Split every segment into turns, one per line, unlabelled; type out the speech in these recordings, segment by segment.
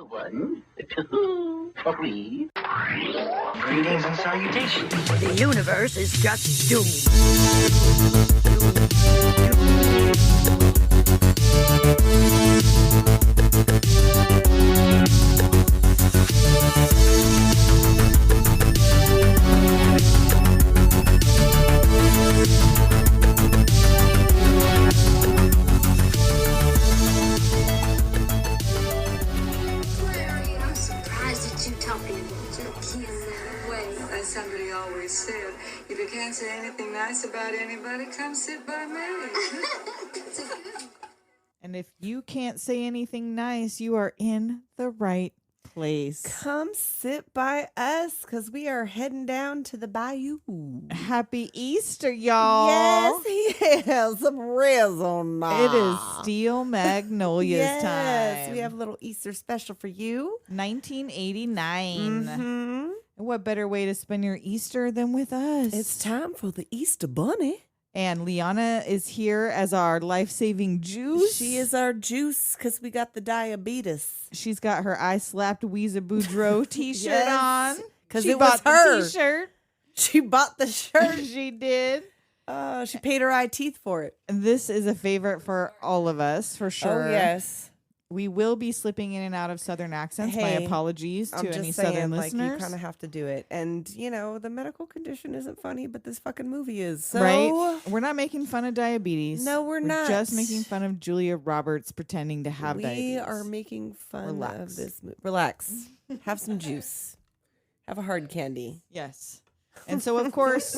1, 2, 3. Greetings and salutations.
The universe is just doomed.
Larry, I'm surprised that you talking about your kid that way.
As somebody always said, if you can't say anything nice about anybody, come sit by me.
It's a good
And if you can't say anything nice, you are in the right place.
Come sit by us because we are heading down to the bayou.
Happy Easter, y'all.
Yes, he has some Arizona.
It is Steel Magnolias
yes,
time.
we have a little Easter special for you.
1989.
Mm-hmm.
What better way to spend your Easter than with us?
It's time for the Easter Bunny.
And Liana is here as our life-saving juice.
She is our juice because we got the diabetes.
She's got her I slapped Weeza Boudreaux t-shirt
Yes,
on.
'cause
She
it was
bought the
her.
t-shirt.
She bought the shirt.
She did.
She paid her eye teeth for it.
This is a favorite for all of us, for sure.
Oh, yes.
We will be slipping in and out of Southern accents. My
Hey,
apologies
I'm
to any
just
Southern
saying, like,
listeners.
you kind of have to do it. And, you know, the medical condition isn't funny, but this fucking movie is. So,
Right? We're not making fun of diabetes.
No, we're not.
Just making fun of Julia Roberts pretending to have
we
diabetes.
are making fun
Relax.
of this movie. Relax. Have some juice. Have a hard candy.
Yes. And so, of course,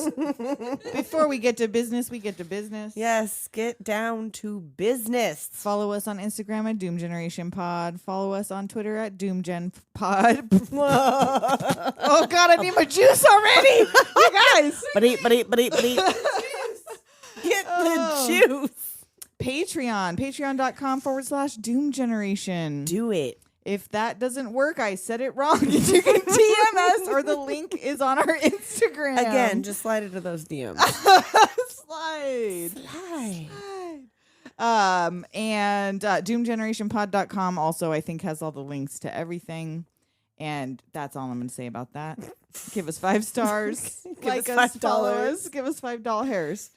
before we get to business, we get to business.
Yes, get down to business.
Follow us on Instagram at Doom Generation Pod. Follow us on Twitter at DoomGen Pod. Oh, God, I need my juice already. You guys.
Get the juice.
Patreon.com/Doom Generation.
Do it.
If that doesn't work, I said it wrong. You can DM us or the link is on our Instagram.
Again, just slide into those DMs.
Slide.
Slide.
And doomgenerationpod.com also, I think, has all the links to everything. And that's all I'm going to say about that. Give us 5 stars.
Give us $5.
follow us. Give us $5.
Doll hairs.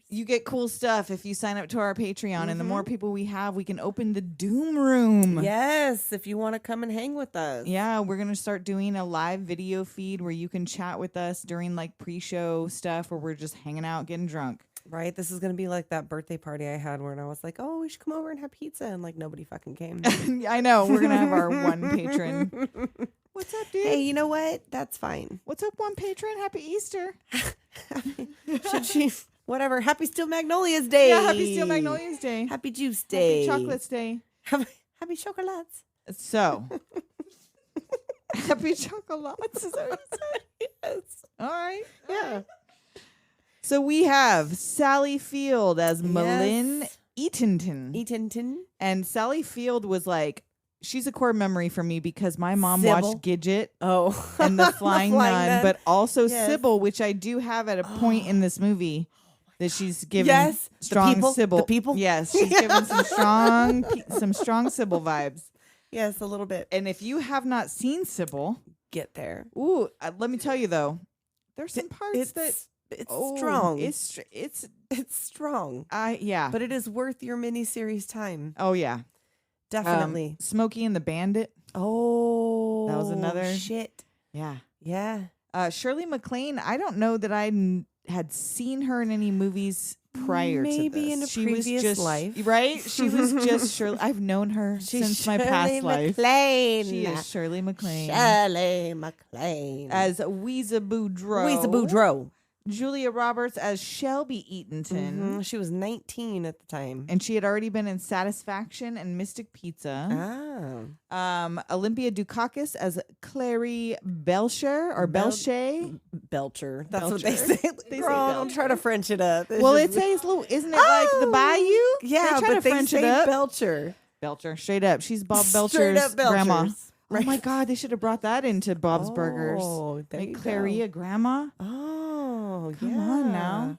You get cool stuff if you sign up to our Patreon. And the
Mm-hmm.
more people we have, we can open the Doom Room.
Yes, if you want to come and hang with us.
Yeah, we're going to start doing a live video feed where you can chat with us during like pre-show stuff where we're just hanging out, getting drunk.
Right? This is going to be like that birthday party I had where I was like, oh, we should come over and have pizza. And like nobody fucking came.
I know. We're going to have our one patron. What's up, dude?
Hey, you know what? That's fine.
What's up, one patron? Happy Easter.
Should she? Whatever. Happy Steel Magnolias Day.
Yeah, happy Steel Magnolias Day.
Happy Juice Day.
Happy Chocolates Day.
Happy Chocolates.
So, happy chocolates. Is that what you said?
Yes.
All right.
Yeah.
So we have Sally Field as Malin Eatonton.
Eatonton.
And Sally Field was like, she's a core memory for me because my mom
Sybil.
watched Gidget
Oh.
and the Flying Nun, but also
Yes.
Sybil, which I do have at a point in this movie that she's giving
Yes. The
strong
people?
Sybil.
The people?
Yes, she's giving some strong Sybil vibes.
Yes, a little bit.
And if you have not seen Sybil,
Get there.
ooh, let me tell you though, there's some parts that
It's
oh,
strong.
It's
strong.
yeah.
But it is worth your miniseries time.
Oh yeah,
Definitely.
Smokey and the Bandit.
Oh.
That was another-
shit.
Yeah.
Yeah.
Shirley MacLaine. I don't know that I had seen her in any movies prior to this.
Maybe in a previous life.
Right? She was just Shirley. I've known her since my past life.
MacLaine.
She is Shirley MacLaine.
Shirley MacLaine.
As Weeza Boudreaux.
Weeza Boudreaux.
Julia Roberts as Shelby Eatonton.
She was 19 at the time.
And she had already been in Satisfaction and Mystic Pizza. Olympia Dukakis as Clary Belcher or Belcher.
Belcher. That's what
Belcher.
they say.
They say
Girl, don't try to French it up. It's
Well,
just-
it says, isn't it like the Bayou?
Yeah,
they try
but
to
they
French
say
it up.
Belcher.
Belcher, straight up. She's Bob
Straight
Belcher's
up Belchers.
grandma.
Right.
Oh my God, they should have brought that into Bob's Burgers.
Oh, there
Make
you
Clary
go.
a grandma.
Oh,
Come on now.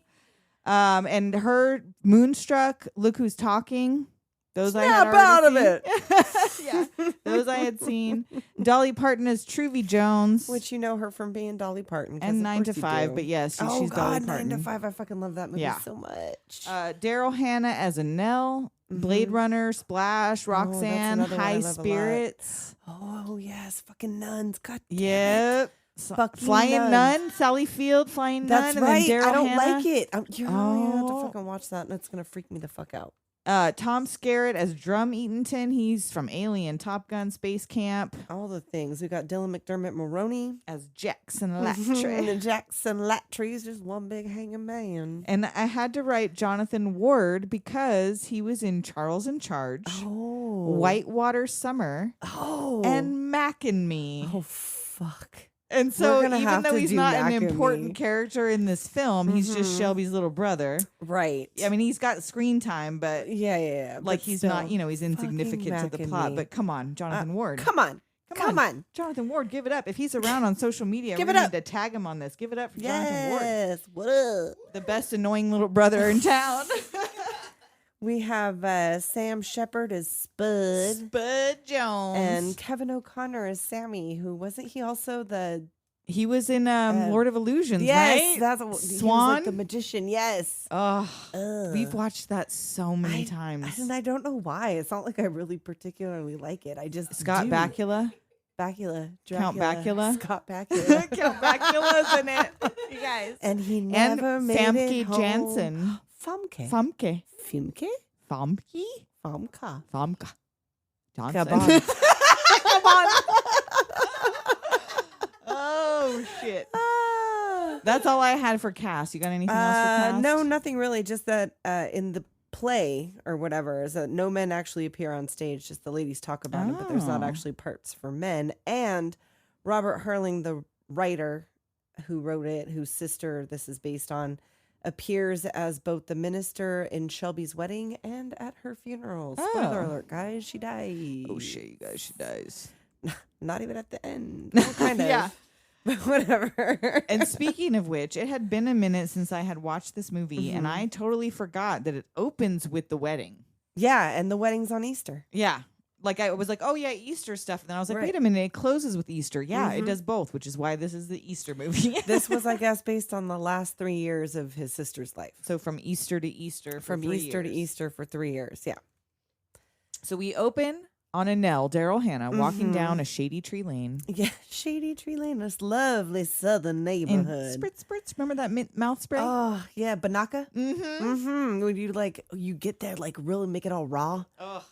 And her Moonstruck, Look Who's Talking. Those I
Snap
had
out of
already
it.
seen. Yeah, those I had seen. Dolly Parton as Truvy Jones,
Which you know her from being Dolly Parton. 'cause
and
of
9 to
course you
5.
do.
But yes,
Oh
she's Dolly
God,
Parton.
9 to 5. I fucking love that movie
Yeah.
so much.
Daryl Hannah as Nell, Blade Runner, Splash, Roxanne,
another one I
High
love a lot.
Spirits.
Oh yes, fucking nuns. God damn it.
Yep.
Fucking
Flying
Nuns.
Nun, Sally Field, Flying
That's
Nun,
right.
and then Daryl
I don't
Hannah.
like it. You're gonna have to
Oh.
fucking watch that, and it's gonna freak me the fuck out.
Tom Skerritt as Drum Eatonton. He's from Alien, Top Gun, Space Camp.
All the things. We got Dylan McDermott Mulroney.
As Jackson
And
Latry.
Jackson Latry's just one big hanging man.
And I had to write Jonathan Ward because he was in Charles in Charge,
Oh.
Whitewater Summer,
Oh.
and Mac and Me.
Oh, fuck.
And so
We're gonna
even
have
though
to
he's
do
not
Mac
an
and
important
Me.
character in this film, he's just Shelby's little brother.
Right.
I mean, he's got screen time, but
Yeah.
like
but
he's
still,
not, he's
fucking
insignificant to
Mac
the
and
plot.
Me.
But come on, Jonathan Ward.
Come on.
Jonathan Ward, give it up. If he's around on social media,
Give
we
it
need
up.
to tag him on this. Give it up for Jonathan Ward.
Yes. What up?
The best annoying little brother in town.
We have Sam Shepard as Spud.
Spud Jones.
And Kevin O'Connor as Sammy, who wasn't he also
he was in Lord of Illusions,
yes,
right?
that's what, he was
Swan?
like the magician, yes.
Oh,
Ugh.
we've watched that so many times.
And I don't know why. It's not like I really particularly like it. I just
Scott
do.
Bakula.
Bakula.
Count
Dracula,
Bakula.
Scott Bakula.
Count Bakula's in it. You guys.
And he
And
never made
Famke
it home.
Janssen.
Famke.
Famke.
Famke?
Famke?
Famka.
Famke. Johnson.
Come on.
Come on. Oh, shit. That's all I had for cast. You got anything else for cast?
No, nothing really. Just that in the play or whatever is that no men actually appear on stage. Just the ladies talk about it, but there's not
Oh.
actually parts for men. And Robert Hurling, the writer who wrote it, whose sister this is based on, appears as both the minister in Shelby's wedding and at her funeral. Spoiler
Oh.
alert, guys, she dies.
Oh, shit, you guys. She dies.
Not even at the end. Well, kind of.
Yeah.
But whatever.
And speaking of which, it had been a minute since I had watched this movie, and I totally forgot that it opens with the wedding.
Yeah, and the wedding's on Easter.
Yeah. Like, I was like, oh, yeah, Easter stuff. And then I was like,
Right.
wait a minute, it closes with Easter. Yeah, it does both, which is why this is the Easter movie.
This was, I guess, based on the last 3 years of his sister's life.
So from Easter to Easter for
From
3
Easter to
years.
Easter for 3 years. Yeah.
So we open on Nell, Daryl Hannah, walking down a shady tree lane.
Yeah. Shady Tree Lane, this lovely southern
And
neighborhood.
spritz, spritz. Remember that mint mouth spray?
Oh, yeah. Banaka.
Mm-hmm.
Mm-hmm. When you get there, like, really make it all raw.
Oh.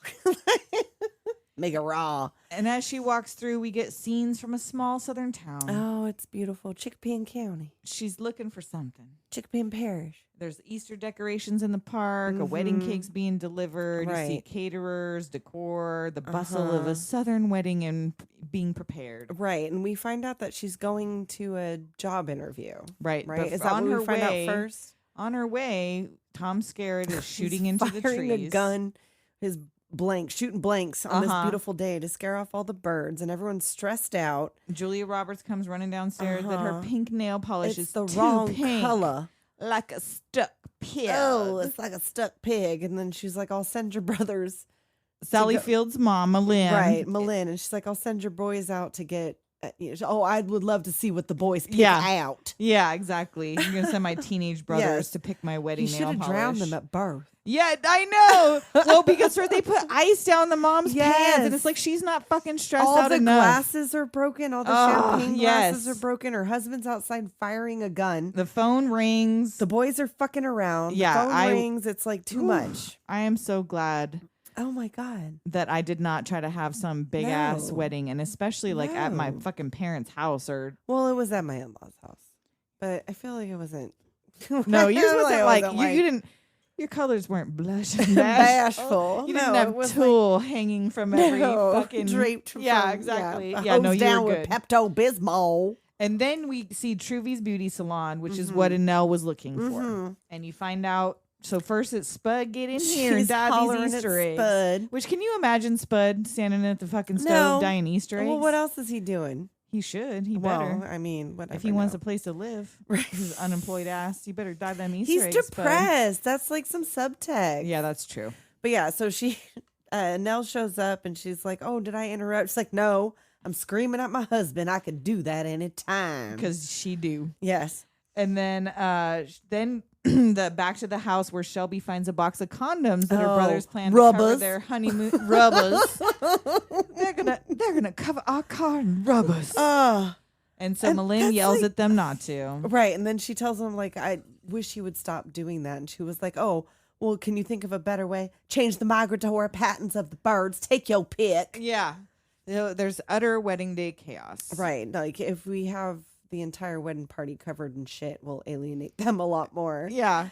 Make it raw.
And as she walks through, we get scenes from a small southern town.
Oh, it's beautiful. Chickapee County.
She's looking for something.
Chickapee Parish.
There's Easter decorations in the park, a wedding cake's being delivered, you see
Right.
caterers, decor, the bustle of a southern wedding and being prepared.
Right. And we find out that she's going to a job interview.
Right.
Right.
But
Is that
on
what
her
we find
way,
out first?
On her way, Tom Skerritt is shooting
He's
into the
firing
trees.
a gun, his shooting blanks on this
Uh-huh.
beautiful day to scare off all the birds, and everyone's stressed out.
Julia Roberts comes running downstairs that her pink nail polish
It's
is
the
too
wrong
pink,
color.
like a stuck pig.
Oh, it's like a stuck pig. And then she's like, I'll send your brothers.
Sally
go-
Field's mom, Lynn.
Right, Malin. And she's like, I'll send your boys out to get. I would love to see what the boys pick
Yeah.
out.
Yeah, exactly. I'm gonna send my teenage brothers
Yes.
to pick my
He
wedding
should
nail
have
polish.
drowned them at birth.
Yeah, I know. Well, because first they put ice down the mom's pants, and
Yes.
it's like she's not fucking stressed
All
out
the
enough.
glasses are broken. All the
Oh,
champagne glasses
yes.
are broken. Her husband's outside firing a gun.
The phone rings.
The boys are fucking around.
Yeah,
the phone rings. It's like too much.
I am so glad
Oh my God.
that I did not try to have some big ass
No.
wedding, and especially like at my
No.
fucking parents' house or
Well, it was at my in-laws' house, but I feel like it wasn't.
no, yours
I
wasn't
it
like
wasn't
you didn't. Your colors weren't blush and
bashful.
You
No,
didn't
it
have
was
tulle hanging from every
No,
fucking
draped.
Yeah,
from-
exactly.
a
Yeah, no,
hose
you're
down
good.
with Pepto Bismol.
And then we see Truvy's beauty salon, which is what Nell was looking for. And you find out. So first it's Spud, get in here and
She's
dye
hollering
these
at
Easter eggs.
Spud.
Which can you imagine Spud standing at the fucking stove
No.
dyeing Easter eggs?
Well, what else is he doing?
He should. He
Well,
better.
I mean, whatever.
If he wants
now.
a place to live,
Right.
his unemployed ass, you better dye them Easter
He's
eggs. Spud.
depressed. That's like some subtext.
Yeah, that's true.
But yeah, so she Nell shows up and she's like, "Oh, did I interrupt?" She's like, "No, I'm screaming at my husband. I could do that anytime."
Because she do.
Yes.
And then the back to the house where Shelby finds a box of condoms that her brothers plan to cover
rubbers.
their honeymoon. Rubbers. They're gonna cover our car in rubbers. And so
And
Malin
that's
yells
like-
at them not to.
Right. And then she tells him, like, "I wish he would stop doing that." And she was like, "Oh, well, can you think of a better way? Change the migratory patterns of the birds. Take your pick."
Yeah. There's utter wedding day chaos.
Right. Like, if we have the entire wedding party covered in shit, we'll alienate them a lot more.
Yeah.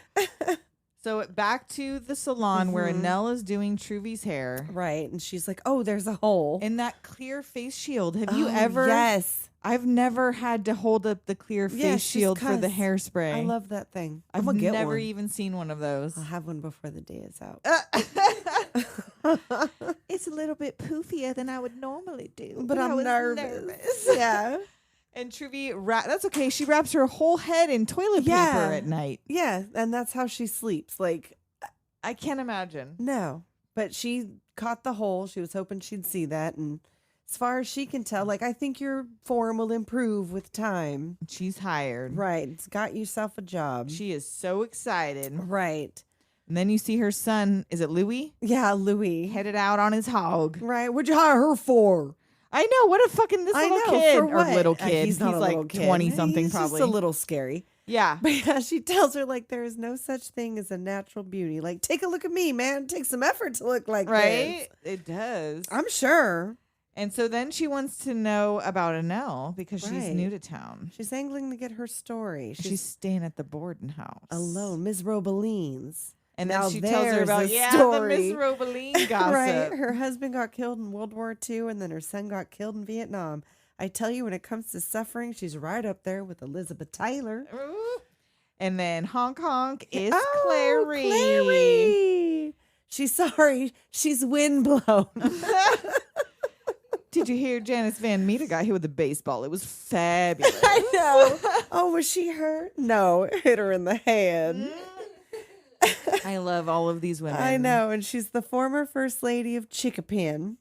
So back to the salon where Annelle is doing Truvy's hair.
Right. And she's like, "Oh, there's a hole."
And that clear face shield. Have you
Oh,
ever?
Yes.
I've never had to hold up the clear face
Yes, just
shield for the
'cause.
hairspray.
I love that thing.
I've
I'm gonna get
never
one.
even seen one of those.
I'll have one before the day is out.
It's a little bit poofier than I would normally do.
But I'm nervous. Yeah.
And Truvy, that's okay. She wraps her whole head in toilet paper
Yeah.
at night.
Yeah. And that's how she sleeps. Like,
I can't imagine.
no. But she caught the hole. She was hoping she'd see that. And as far as she can tell, like, I think your form will improve with time.
She's hired.
Right. It's got yourself a job.
She is so excited.
Right.
And then you see her son, is it Louis?
Yeah, Louis.
Headed out on his hog.
Right. What'd you hire her for?
I know. What a fucking this
I
little
know,
kid.
for
Or
what?
little kid.
He's not a
like
little kid.
20 something
He's
probably.
just a little scary.
Yeah.
But yeah, she tells her, like, there is no such thing as a natural beauty. Like, take a look at me, man. It takes some effort to look like
Right?
this.
It does.
I'm sure.
And so then she wants to know about Annelle because she's
Right.
new to town.
She's angling to get her story.
She's staying at the boarding house.
alone. Ms. Robeline's.
And
Now
then she tells her
there's
about,
a
the
story.
Miss Robaline gossip.
Right. Her husband got killed in World War II, and then her son got killed in Vietnam. I tell you, when it comes to suffering, she's right up there with Elizabeth Taylor.
Ooh. And then honk honk is
Oh,
Clary.
Clary. She's sorry. She's windblown.
Did you hear Janice Van Meter got hit with a baseball? It was fabulous.
I know. Oh, was she hurt? No, it hit her in the head.
I love all of these women.
I know. And she's the former First Lady of Chickapin.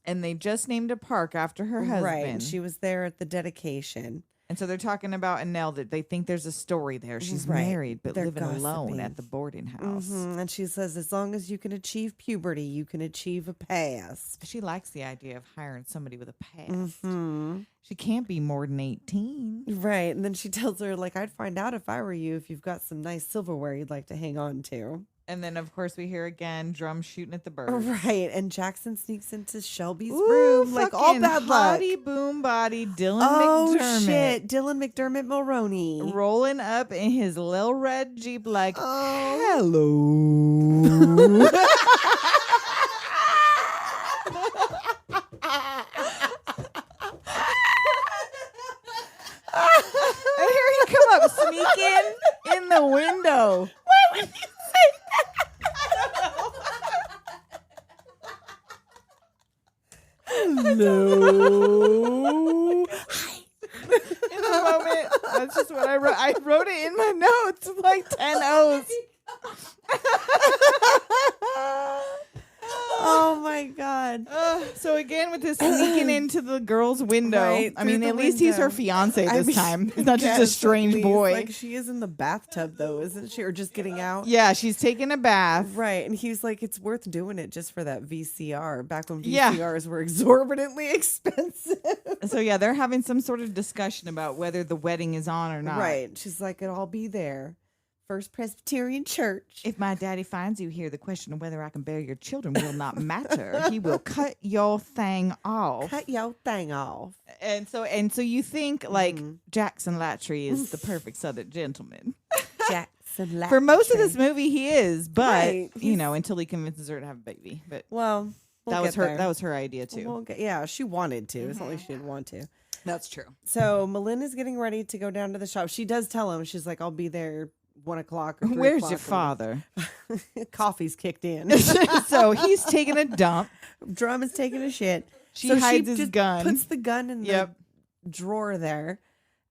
And they just named a park after her husband.
Right. And she was there at the dedication.
And so they're talking about Annelle that they think there's a story there. She's
Right.
married but
They're
living alone
gossiping.
at the boarding house.
And she says, as long as you can achieve puberty, you can achieve a past.
She likes the idea of hiring somebody with a past.
Mm-hmm.
She can't be more than 18.
Right. And then she tells her, like, I'd find out if I were you if you've got some nice silverware you'd like to hang on to.
And then, of course, we hear again drums shooting at the bird.
Right. And Jackson sneaks into Shelby's
Ooh,
room, like all
fucking
bad luck.
hottie boom body Dylan
Oh,
McDermott.
shit. Dylan McDermott Mulroney.
Rolling up in his little red Jeep like,
Oh.
hello. And here he come up sneaking in the window.
Why would you say that? Hello.
In the moment, that's just what I wrote. I wrote it in my notes, like 10 O's.
Oh my God.
So again, with this sneaking into the girl's window,
Right,
I mean,
through
at
the
least he's her
window.
fiance
I
this
mean,
time. He's not just a
yes,
strange
at least.
boy.
Like, she is in the bathtub though, isn't she? Or just getting out?
Yeah, she's taking a bath.
Right. And he's like, it's worth doing it just for that VCR. Back when
Yeah.
VCRs were exorbitantly expensive.
So yeah, they're having some sort of discussion about whether the wedding is on or not.
Right. She's like, it'll all be there. First Presbyterian Church.
If my daddy finds you here, the question of whether I can bear your children will not matter. He will cut your thing off.
Cut your thing off.
And so you think like Jackson Latry is the perfect Southern gentleman.
Jackson Latry.
For most of this movie, he is, but
Right,
you know, until he convinces her to have a baby. But
Well, we'll
that was
get
her.
there.
That was her idea too.
We'll get, yeah, she wanted to. It's not like she didn't want to.
That's true.
So Melinda's getting ready to go down to the shop. She does tell him, she's like, I'll be there 1 o'clock or 3
Where's
o'clock
your
or-
father?
Coffee's kicked in.
So he's taking a dump.
Drum is taking a shit.
She
So
hides his
just
gun.
Puts the gun in
Yep.
the drawer there.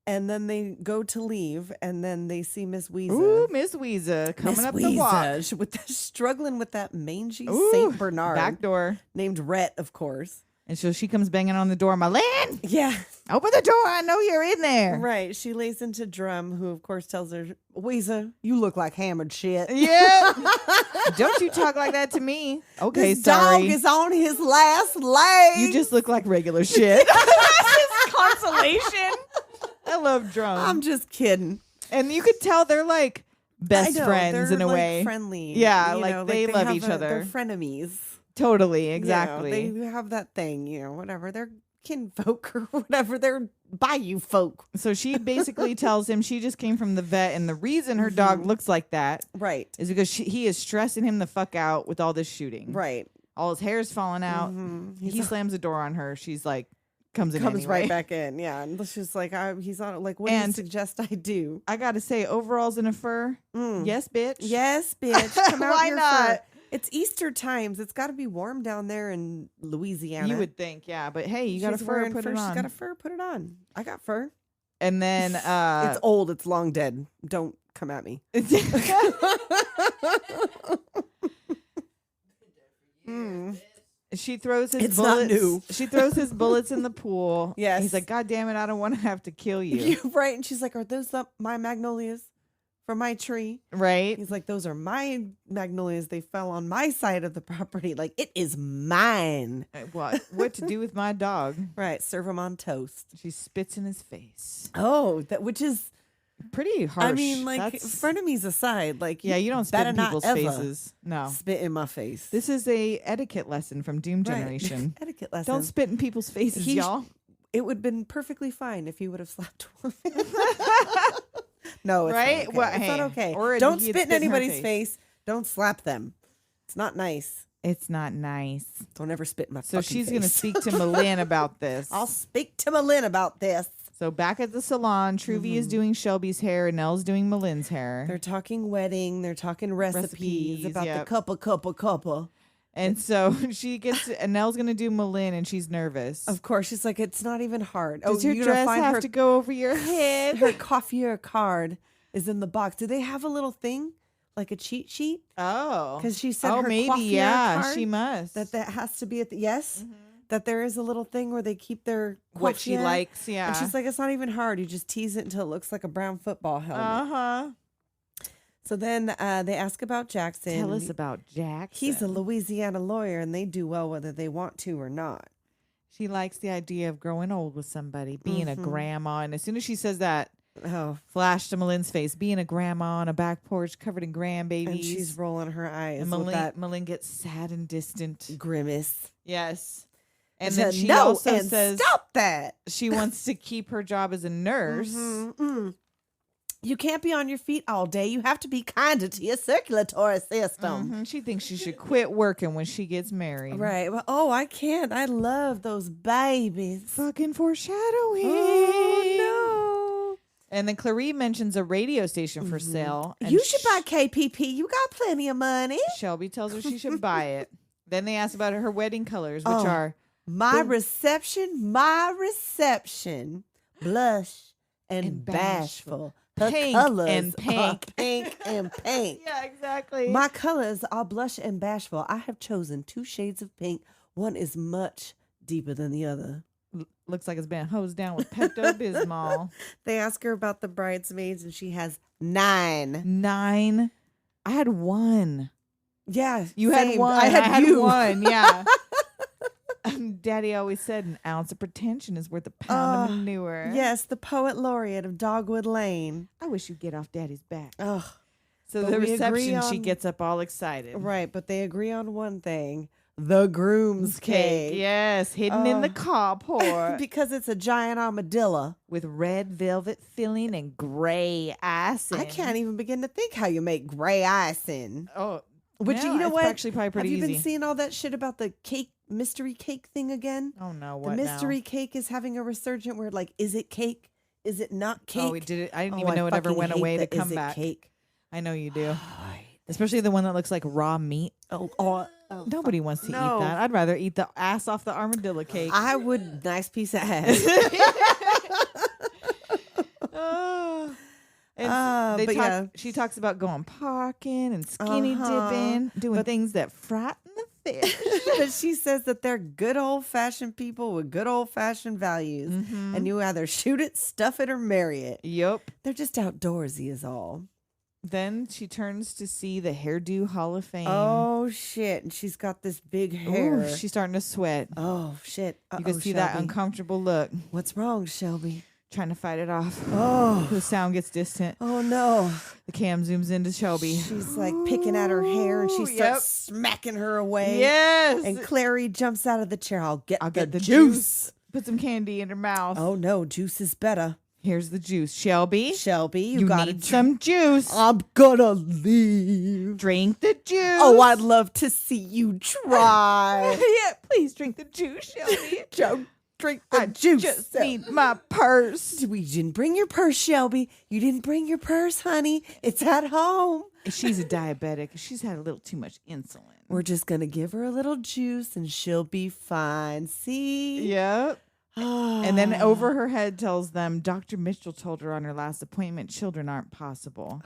And then they go to leave, and then they see Miss Weezer.
Ooh, Miss Weezer coming up the walk.
Struggling with that mangy
Ooh,
Saint Bernard.
Back door.
Named Rhett, of course.
And so she comes banging on the door. Marlene,
Yeah.
open the door. I know you're in there.
Right. She lays into Drum, who, of course, tells her, Weezer, you look like hammered shit.
Yeah. Don't you talk like that to me. Okay,
This
sorry.
dog is on his last leg.
You just look like regular shit. That's his consolation. I love Drum.
I'm just kidding.
And you could tell they're like best
I know,
friends
they're,
in a
like,
way.
friendly.
Yeah,
you
like
know,
they love
have
each other.
They're frenemies.
Totally, exactly.
You know, they have that thing, whatever. They're kinfolk or whatever. They're bayou folk.
So she basically tells him she just came from the vet, and the reason her dog looks like that
Right.
is because he is stressing him the fuck out with all this shooting.
Right.
All his hair's falling out. He slams the door on her. She's like, comes anyway.
right back in. Yeah. And she's like, he's on like, what do you
And
suggest I do?
I gotta say, overalls in a fur. Yes, bitch.
Yes, bitch. Come out
Why
your
not?
fur. It's Easter times. It's got to be warm down there in Louisiana.
You would think, yeah, but hey, you got a
She's
fur,
wearing
put
fur.
it on.
She's got a fur, put it on. I got fur.
And then
It's old. It's long dead. Don't come at me.
she throws his
It's not
bullets.
new.
She throws his bullets in the pool.
Yes.
He's like, God damn it, I don't want to have to kill you.
You're right. And she's like, are those my magnolias from my tree?
Right?
He's like, those are my magnolias. They fell on my side of the property. Like, it is mine.
What to do with my dog?
Right. Serve them on toast.
She spits in his face.
Oh, which is,
Pretty harsh.
I mean, like,
That's-
frenemies aside, like,
yeah, you don't spit
better
in
not
people's
ever
faces. No.
spit in my face.
This is a etiquette lesson from Doom
Right.
Generation.
Etiquette lesson.
Don't spit in people's faces, y'all.
It would have been perfectly fine if he would have slapped a woman. No, it's
Right?
not okay.
Well,
It's not
hey,
okay.
or
Don't
he had
spit in
spit in her
anybody's
face.
face. Don't slap them. It's not nice.
It's not nice.
Don't ever spit in my
So
fucking
she's going to
face.
speak to Malin about this.
I'll speak to Malin about this.
So back at the salon, Truvy is doing Shelby's hair and Nell's doing Malin's hair.
They're talking wedding. They're talking recipes about
yep.
the couple.
And so she gets, and Nell's going to do Malin, and she's nervous.
Of course, she's like, it's not even hard.
Does your
you're gonna
dress
find
have
her,
to go over your head?
her coiffure card is in the box. Do they have a little thing like a cheat sheet?
Oh.
Because she said
oh,
her
maybe,
coiffure
yeah,
card,
she must.
that has to be at the that there is a little thing where they keep their
What she
coiffure.
likes, yeah.
And she's like, it's not even hard. You just tease it until it looks like a brown football helmet.
Uh-huh.
So then they ask about Jackson.
Tell us about Jackson.
He's a Louisiana lawyer, and they do well whether they want to or not.
She likes the idea of growing old with somebody, being a grandma. And as soon as she says that,
Oh,
flash to Malin's face, being a grandma on a back porch covered in grandbabies.
and she's rolling her eyes
And
with that
Malin gets sad and distant.
grimace.
Yes. And
Said,
then she
no,
also
and
says
stop that.
she wants to keep her job as a nurse.
You can't be on your feet all day. You have to be kinder to your circulatory system.
Mhm. She thinks she should quit working when she gets married.
Right. Well, I can't. I love those babies.
Fucking foreshadowing.
Oh,
And then Clarie mentions a radio station for sale.
no.
And
You should buy KPP. You got plenty of money.
Shelby tells her she should buy it. Then they ask about her wedding colors, which are
My reception. Blush and,
And
bashful. Her
Pink
colors
and
are
pink.
pink and pink.
yeah, exactly.
My colors are blush and bashful. I have chosen 2 shades of pink. One is much deeper than the other.
Looks like it's been hosed down with Pepto Bismol.
They ask her about the bridesmaids, and she has 9.
9. I had 1.
Yeah,
You had
same.
1.
I had you.
1. Yeah. Daddy always said an ounce of pretension is worth a pound of manure.
Yes, the poet laureate of Dogwood Lane.
I wish you'd get off Daddy's back.
Ugh.
So
but
the
we agree
reception, she
on-
gets up all excited.
Right, but they agree on one thing: the groom's cake.
Yes, hidden in the carport
Because it's a giant armadillo.
with red velvet filling and gray icing.
I can't even begin to think how you make gray icing.
Oh,
Which
no,
you know
it's
what?
actually probably pretty
Have you
easy.
been seeing all that shit about the cake mystery cake thing again?
Oh no,
The
what
mystery cake is having a resurgent where like, is it cake? Is it not cake?
Oh, we did it. I didn't
Oh,
even know it ever
fucking
went
hate
away to
the
come
is it
back.
Cake.
I know you do. Especially the one that looks like raw meat.
Oh,
Nobody wants to
no.
eat that. I'd rather eat the ass off the armadillo cake.
I would. Nice piece of ass.
And
but yeah.
she talks about going parking and skinny dipping, doing things that frighten the fish.
But she says that they're good old-fashioned people with good old-fashioned values. And you either shoot it, stuff it, or marry it.
Yep.
They're just outdoorsy is all.
Then she turns to see the Hairdo Hall of Fame.
Oh, shit. And she's got this big hair.
Ooh, she's starting to sweat.
Oh, shit.
You can see that uncomfortable look.
What's wrong, Shelby?
Trying to fight it off.
Oh.
The sound gets distant.
Oh, no.
The cam zooms into Shelby.
She's like picking at her hair and she starts smacking her away.
Yes.
And Clary jumps out of the chair. I'll get the
juice. Put some candy in her mouth.
Oh, no. Juice is better.
Here's the juice. Shelby,
you gotta
need some juice.
I'm gonna leave.
Drink the juice.
Oh, I'd love to see you try.
Yeah, please drink the juice, Shelby.
Drink the juice.
Just need my purse.
We didn't bring your purse, Shelby. You didn't bring your purse, honey. It's at home.
She's a diabetic. She's had a little too much insulin.
We're just gonna give her a little juice and she'll be fine. See?
Yep. And then over her head tells them Dr. Mitchell told her on her last appointment children aren't possible.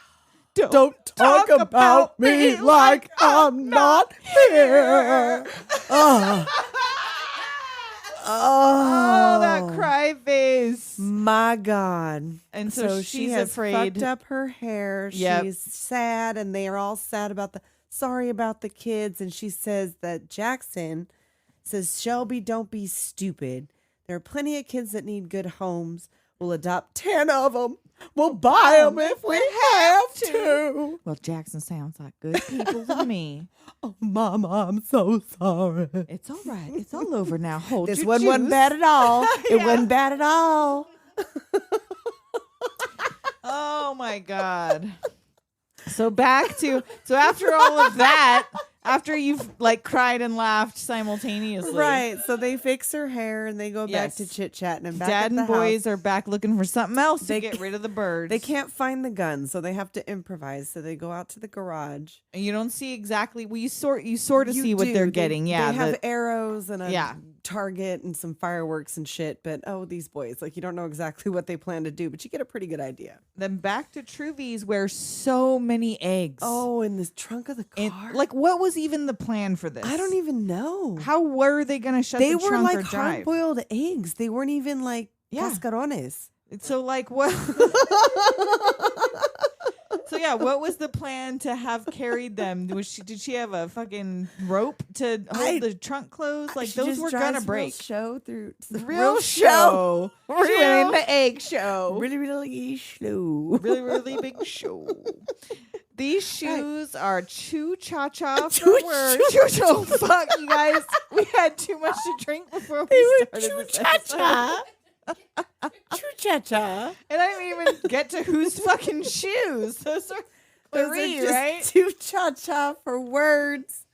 Don't talk about me like I'm not here.
Oh, that cry face.
My God.
And so
she
she's
has
afraid.
fucked up her hair.
Yep.
She's sad, and they are all sad about sorry about the kids. And she says that Jackson says, Shelby, don't be stupid. There are plenty of kids that need good homes. We'll adopt 10 of them. We'll buy them if we have to.
Well, Jackson sounds like good people to me.
Oh, Mama, I'm so sorry.
It's all right. It's all over now. Hold
This
your
one wasn't
juice.
bad at all. It wasn't bad at all.
Oh my God. So after all of that, after you've like cried and laughed simultaneously.
Right. So they fix her hair and they go back
Yes.
to chit-chatting and back
Dad
at the
and boys
house.
are back looking for something else to
They
get
ca-
rid of the birds.
They can't find the gun, so they have to improvise. So they go out to the garage.
And you don't see exactly. Well, you sort of
You
see what
do.
they're getting. Yeah.
They have arrows and a
Yeah.
target and some fireworks and shit. But these boys, like, you don't know exactly what they plan to do, but you get a pretty good idea.
Then back to Truvy's where so many eggs.
Oh, in the trunk of the
And,
car.
like, what was even the plan for this?
I don't even know.
How were they going to shut
They
the
were
trunk
like
or drive?
hard-boiled eggs. They weren't even like
Yeah.
cascarones.
So, like, what? So, yeah, what was the plan to have carried them? Did she have a fucking rope to hold the trunk closed? Like,
She
those
just
were
drives
going to
real
break.
show through
Real show. She went in the egg show.
really, really slow.
Really, really big show. These shoes are choo cha cha for
Choo
words.
choo.
Choo fuck, you guys. We had too much to drink before
They
we
were
started this
choo-cha-cha.
episode.
Choo-cha-cha.
And I didn't even get to whose fucking shoes. Those are
Those
Clary,
are just
right?
choo-cha-cha for words.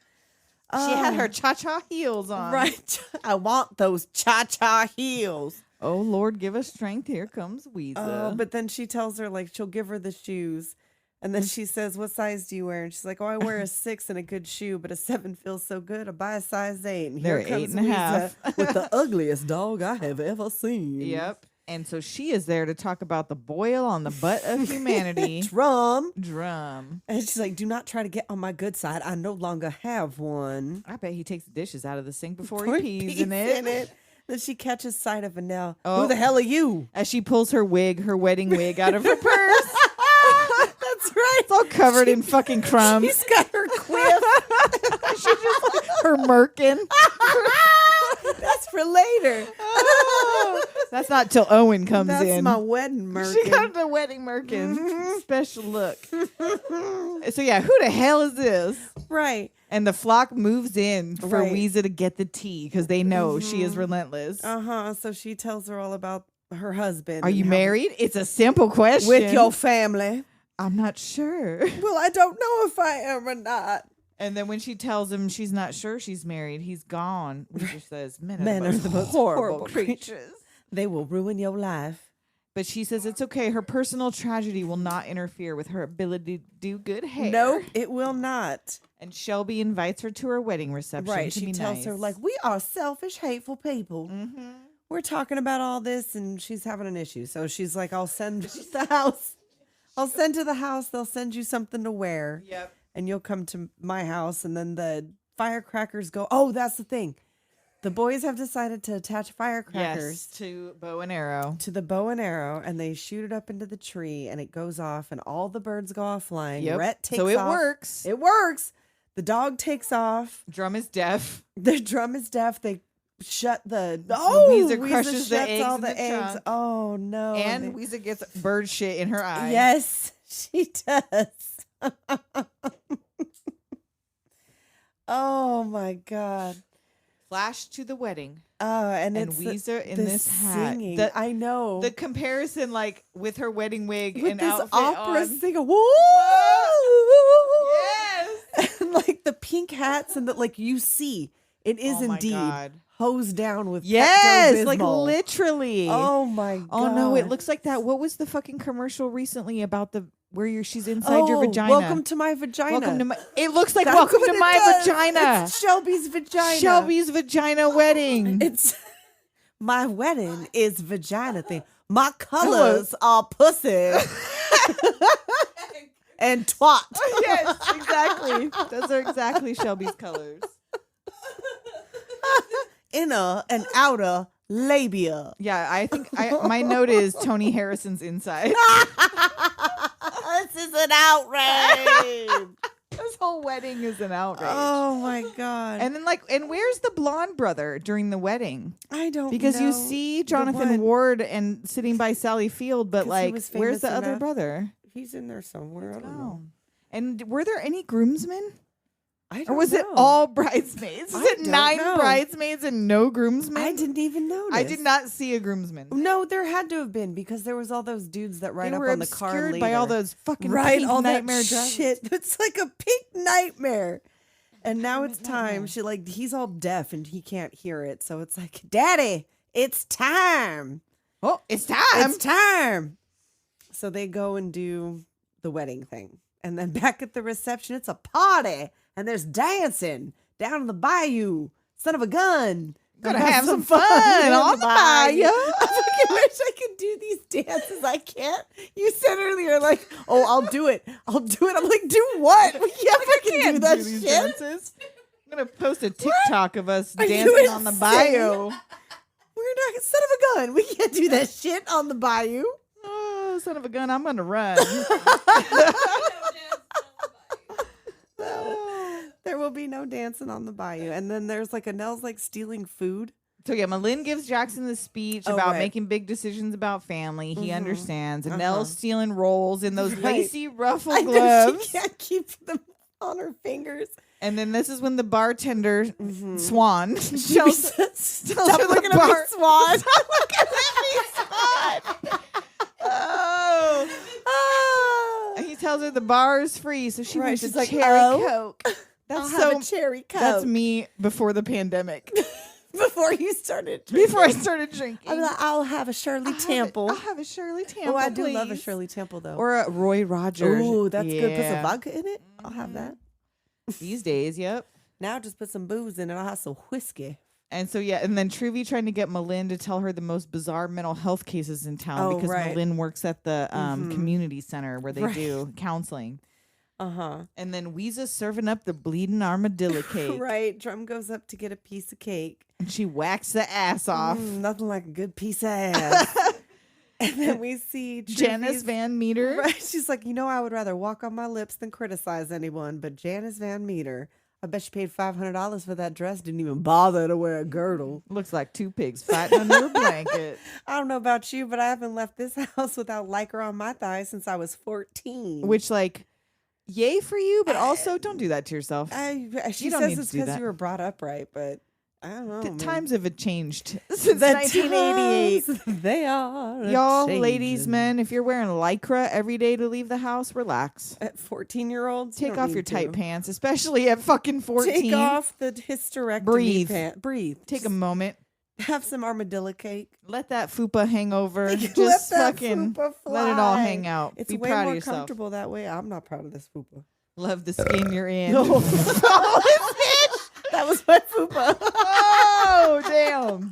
She had her cha-cha heels on.
Right. I want those cha-cha heels.
Oh, Lord, give us strength. Here comes Weezer.
But then she tells her, like, she'll give her the shoes. And then she says, what size do you wear? And she's like, oh, I wear a 6 in a good shoe, but a 7 feels so good. I buy a size 8. And
They're
here comes
8.5.
Weezer with the ugliest dog I have ever seen.
Yep. And so she is there to talk about the boil on the butt of humanity.
Drum.
And
she's like, do not try to get on my good side. I no longer have one.
I bet he takes the dishes out of the sink before
Or
he pees in it.
Then she catches sight of Vanell.
Oh.
Who the hell are you?
As she pulls her wedding wig out of her purse.
That's right.
It's all covered in fucking crumbs.
She's got her quiff.
She's just like her merkin.
That's for later.
Oh, that's not till Owen comes
That's
in.
my wedding merkin.
She got the wedding merkin. Special look. So yeah, who the hell is this?
Right.
And the flock moves in for
Right.
Weezer to get the tea because they know she is relentless.
So she tells her all about her husband.
Are you
and how-
married? It's a simple question.
with your family?
I'm not sure.
Well, I don't know if I am or not.
And then when she tells him she's not sure she's married, he's gone. Weezer says, men
Men
are the most horrible creatures.
They will ruin your life.
But she says it's okay. Her personal tragedy will not interfere with her ability to do good hair.
Nope, it will not.
And Shelby invites her to her wedding reception.
Right.
To
She
be
tells her,
nice.
like, we are selfish, hateful people.
Mm-hmm.
We're talking about all this, and she's having an issue. So she's like, I'll send the house. I'll send to the house. They'll send you something to wear.
Yep.
And you'll come to my house, and then the firecrackers go. Oh, that's the thing. The boys have decided to attach firecrackers
to bow and arrow.
to the bow and arrow, and they shoot it up into the tree, and it goes off, and all the birds go off flying.
Yep.
Rhett takes
So it
off.
works.
It works. The dog takes off.
Drum is deaf.
The drum is deaf. They shut the.
Louisa
Weezer
crushes the
shuts
eggs
all
in
the
the
eggs.
trunk.
Oh no!
And Weezer gets bird shit in her eye.
Yes, she does. Oh my god!
Flash to the wedding.
And
And
it's
Weezer in
the
this hat.
singing.
The-
I know
The comparison, like with her wedding wig
with
and
this
outfit
opera
on.
singer. Woo!
Yes.
And like the pink hats and the like you see it is
Oh my
indeed
God.
hosed down with
Yes, like
Pepto-Bismol.
literally.
Oh my god!
Oh no, it looks like that. What was the fucking commercial recently about the where she's inside your vagina?
Welcome to my vagina.
Welcome to my. It looks like
That's
welcome
what
to
it
my
does.
vagina.
It's Shelby's vagina.
Shelby's vagina wedding.
It's my wedding is vagina thing. My colors are pussy and twat.
Yes, exactly. Those are exactly Shelby's colors.
Inner and outer labia.
Yeah, I think my note is Tony Harrison's inside.
This is an outrage.
This whole wedding is an outrage.
Oh my god.
And then and where's the blonde brother during the wedding?
I don't
Because
know
you see
the
Jonathan
one.
Ward and sitting by Sally Field, but
'Cause he
like
was
where's
famous
the other
enough.
brother?
He's in there somewhere. I don't know.
Oh. And were there any groomsmen?
I
Or
don't
was it
know.
all bridesmaids? Is
I
it
don't
9
know.
bridesmaids and no groomsmen?
I didn't even notice.
I did not see a groomsman.
No, there had to have been because there was all those dudes that ride
They
up
were
on the car
obscured
later.
by all those fucking
right,
pink
all
nightmare
that
dresses.
shit. It's like a pink nightmare. And now it's
Nightmare.
time. She he's all deaf and he can't hear it. So it's like, Daddy, it's time.
Oh, it's time.
It's time. So they go and do the wedding thing. And then back at the reception, it's a party. And there's dancing down in the bayou. Son of a gun.
Gonna have some fun on the bayou.
I fucking wish I could do these dances. I can't. You said earlier, like, oh, I'll do it. I'll do it. I'm like, do what? We can't fucking do that
these
shit.
dances. I'm gonna post a TikTok of us
Are you
dancing on the
insane?
bayou.
We're not, son of a gun. We can't do that shit on the bayou.
Oh, son of a gun, I'm gonna run.
There will be no dancing on the bayou. And then there's like Nell's like stealing food.
So yeah, Malin gives Jackson the speech
Oh,
about
right.
making big decisions about family. He understands. And
Uh-huh.
Nell's stealing rolls in those
Right.
lacy ruffle
I know
gloves.
she can't keep them on her fingers.
And then this is when the bartender, Swan,
She
tells
Stop
her the
looking at me,
bar-
Swan.
Oh.
Ah.
And he tells her the bar is free, so she
Right,
wants
she's
a
like,
cherry
"Oh,
Coke. That's
I'll
so
have a cherry Coke.
That's me before the pandemic.
Before you started drinking.
Before I started drinking.
I'm like, I'll have a Shirley Temple.
I'll have a Shirley Temple.
Oh, I do love a
please.
Shirley Temple though.
Or a Roy Rogers.
Ooh, that's good. Put some
Yeah.
vodka in it. I'll have that.
These days, yep.
Now just put some booze in it. I'll have some whiskey.
And so yeah, and then Truvy trying to get Malin to tell her the most bizarre mental health cases in town
Oh,
because
right.
Malin works at the community center where they
Right.
do counseling.
Uh-huh.
And then Weeza's serving up the bleeding armadillo cake.
Right. Drum goes up to get a piece of cake.
And she whacks the ass off.
Nothing like a good piece of ass. And then we see
Janice
Truvy's-
Van Meter.
Right. She's like, I would rather walk on my lips than criticize anyone, but Janice Van Meter, I bet she paid $500 for that dress. Didn't even bother to wear a girdle.
Looks like two pigs fighting under a blanket.
I don't know about you, but I haven't left this house without lycra on my thighs since I was 14.
Which, like, yay for you, but also don't do that to yourself.
She
You don't
says
need
it's
to do
because
that.
you were brought up right, but I don't know.
The
man.
times have changed since
The
1988.
times, they are
Y'all,
a-changin'.
ladies, men, if you're wearing lycra every day to leave the house, relax.
At 14-year-olds,
Take off your tight pants, especially at fucking 14.
Take off the hysterectomy
Breathe.
pant. Breathe.
Take a moment.
Have some armadillo cake.
Let that fupa hang over.
Let
Just
that
fucking
fupa
let it all
fly.
hang out.
It's
Be
way
proud
more
of yourself.
comfortable that way. I'm not proud of this fupa.
Love the skin you're in.
That was my fupa.
Oh, damn.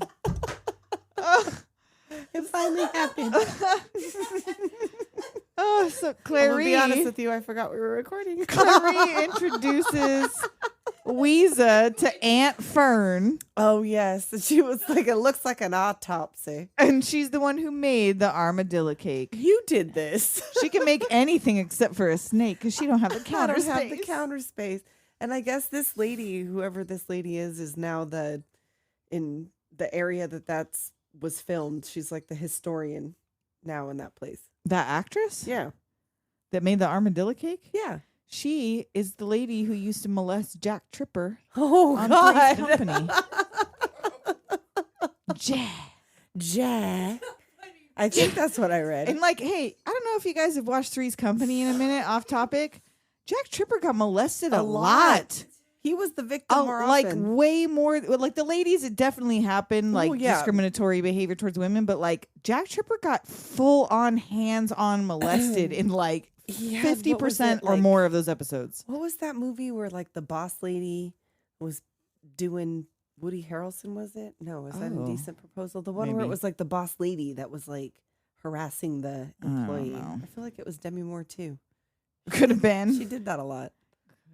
It finally happened.
Oh, so
I'm
Clary.
gonna be honest with you, I forgot we were recording.
Clary introduces Weeza to Aunt Fern,
Oh yes, she was like, it looks like an autopsy.
and she's the one who made the armadillo cake.
You did this.
She can make anything except for a snake because she don't have the
I
counter
don't
space.
have the counter space. And I guess this lady, whoever this lady is now in the area that was filmed. She's like the historian now in that place.
That actress
Yeah.
that made the armadillo cake?
Yeah.
She is the lady who used to molest Jack Tripper
Oh
on
God.
Three's Company. Jack.
Jack. I think that's what I read.
And like, hey, I don't know if you guys have watched Three's Company in a minute, off topic. Jack Tripper got molested a lot.
He was the victim more
Like
often.
way more. Like the ladies, it definitely happened. Like
yeah.
discriminatory behavior towards women, but like Jack Tripper got full on hands on molested in like
Yeah,
50% or
like-
more of those episodes.
What was that movie where like the boss lady was doing Woody Harrelson, was it? No, was that
Oh,
Indecent Proposal? The one where it
maybe.
was like the boss lady that was like harassing the
I don't
employee.
know.
I feel like it was Demi Moore too.
Could have been.
She did that a lot.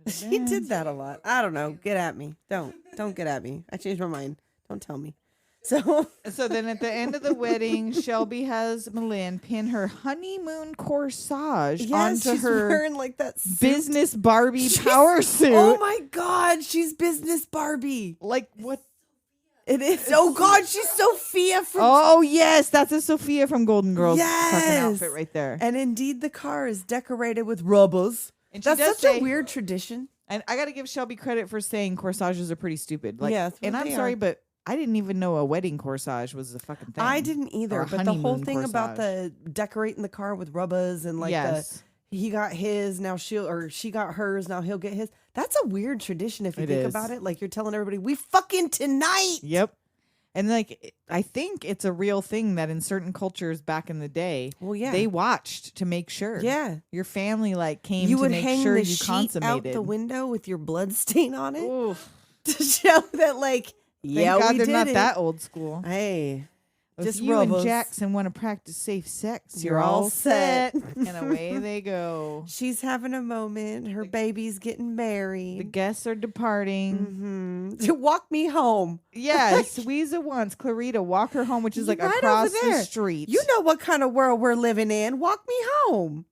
She did that a lot. I don't know. Get at me. Don't get at me. I changed my mind. Don't tell me. So
then at the end of the wedding, Shelby has Malin pin her honeymoon corsage
yes,
onto
she's
her
wearing like that suit.
business Barbie power suit.
Oh my God, she's business Barbie.
Like what?
It is. Oh God, she's Sophia from.
Oh yes, that's a Sophia from Golden Girls fucking
Yes.
outfit right there.
And indeed, the car is decorated with rubbers.
And she
That's
does
such
say-
a weird tradition.
And I got to give Shelby credit for saying corsages are pretty stupid. Like,
Yeah, that's what
and I'm
they
sorry,
are.
but I didn't even know a wedding corsage was a fucking thing.
I didn't
Or
either.
a
But the whole
honeymoon
thing about
corsage.
the decorating the car with rubbers and like
Yes.
he got his, now she got hers, now he'll get his. That's a weird tradition if you
It
think
is.
about it. Like you're telling everybody, we fucking tonight.
Yep. And like, I think it's a real thing that in certain cultures back in the day,
Well, yeah.
they watched to make sure.
Yeah.
Your family like came
You
to
would
make
hang
sure
the
you
sheet
consummated.
out the window with your blood stain on it
Oof.
to show that, like,
Thank
yeah,
God
we
they're
did
not
it.
that old school.
Hey,
If
just
you
rubbers.
and Jackson want to practice safe sex,
You're all set.
and away they go.
She's having a moment. Her baby's getting
The
married.
guests are departing.
Walk me home.
Yes, Weeza wants Clarita walk her home, which is like
Right
across
over there.
the street.
You know what kind of world we're living in. Walk me home.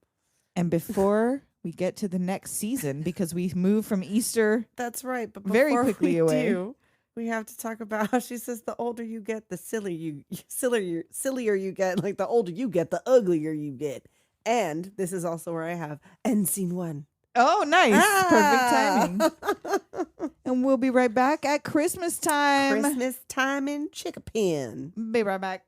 And before we get to the next season, because we move from Easter,
That's right. But
Very
before
quickly
we
away.
do, we have to talk about how she says the older you get, the sillier you get. Like the older you get, the uglier you get. And this is also where I have end scene 1.
oh, nice,
Ah!
perfect timing. And we'll be right back at Christmas time.
Christmas time in Chickapin.
Be right back.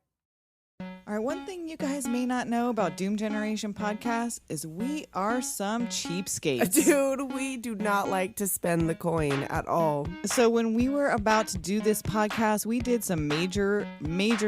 All right, one thing you guys may not know about Doom Generation Podcast is we are some cheapskates.
Dude, we do not like to spend the coin at all.
So when we were about to do this podcast, we did some major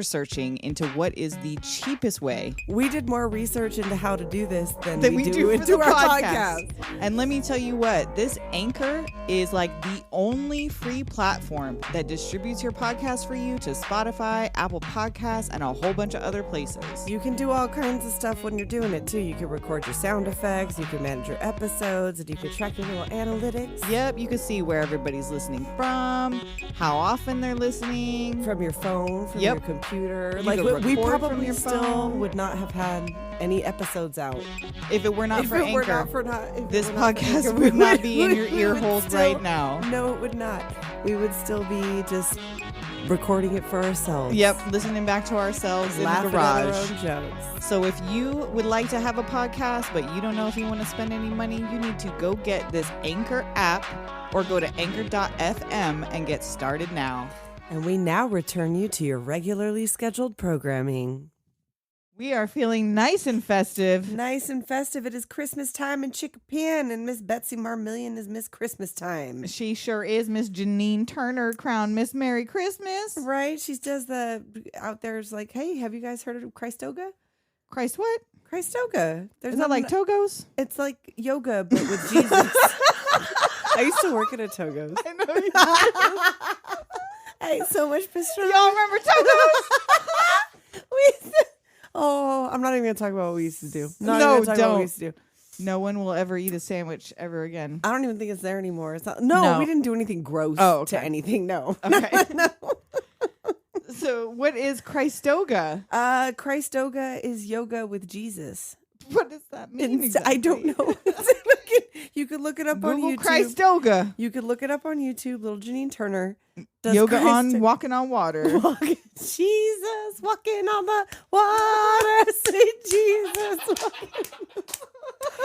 searching into what is the cheapest way
We did more research into how to do this than
that
we
we
do
do for
into
the
our
podcast.
podcast.
And let me tell you what, this Anchor is like the only free platform that distributes your podcast for you to Spotify, Apple Podcasts, and a whole bunch of other places.
You can do all kinds of stuff when you're doing it too. You can record your sound effects, you can manage your episodes, and you can track your little analytics.
Yep, you can see where everybody's listening from, how often they're listening.
From your phone, from
Yep.
your computer.
You
Like
can
we
record from
probably
your
still
phone.
would not have had any episodes out
If it were not
if
for
it
Anchor,
were not for not. if it
this
were not for
podcast
Anchor,
would
we
not be in your
we
ear
would
holes
still-
right now.
No, it would not. We would still be just recording it for ourselves.
Yep, listening back to ourselves in the
Laughing at our
garage.
own jokes.
So if you would like to have a podcast, but you don't know if you want to spend any money, you need to go get this Anchor app or go to anchor.fm and get started now.
And we now return you to your regularly scheduled programming.
We are feeling nice and festive.
Nice and festive. It is Christmas time in Chickapin, and Miss Betsy Marmillion is Miss Christmas time.
She sure is. Miss Janine Turner crowned Miss Merry Christmas.
Right? She does the out there's like, hey, have you guys heard of Christoga?
Christ, what?
Christoga. There's
Is that like Togos?
it's like yoga, but with Jesus. I used to work at a Togo's.
I know you.
I ate so much pastrami.
Y'all remember Togos?
Oh, I'm not even going to talk about what we used to do. Not
No,
even gonna talk about what we
don't.
used to do.
No one will ever eat a sandwich ever again.
I don't even think it's there anymore. It's not.
No.
No, we didn't do anything gross
Okay.
to anything. No.
Okay.
No.
So what is Christoga?
Christoga is yoga with Jesus.
What does that mean?
I don't know. You could look it up on
Google
YouTube.
Christoga.
You could look it up on YouTube. Little Janine Turner does
Yoga on
Christ-
walking on water.
Jesus walking on the water, sweet Jesus.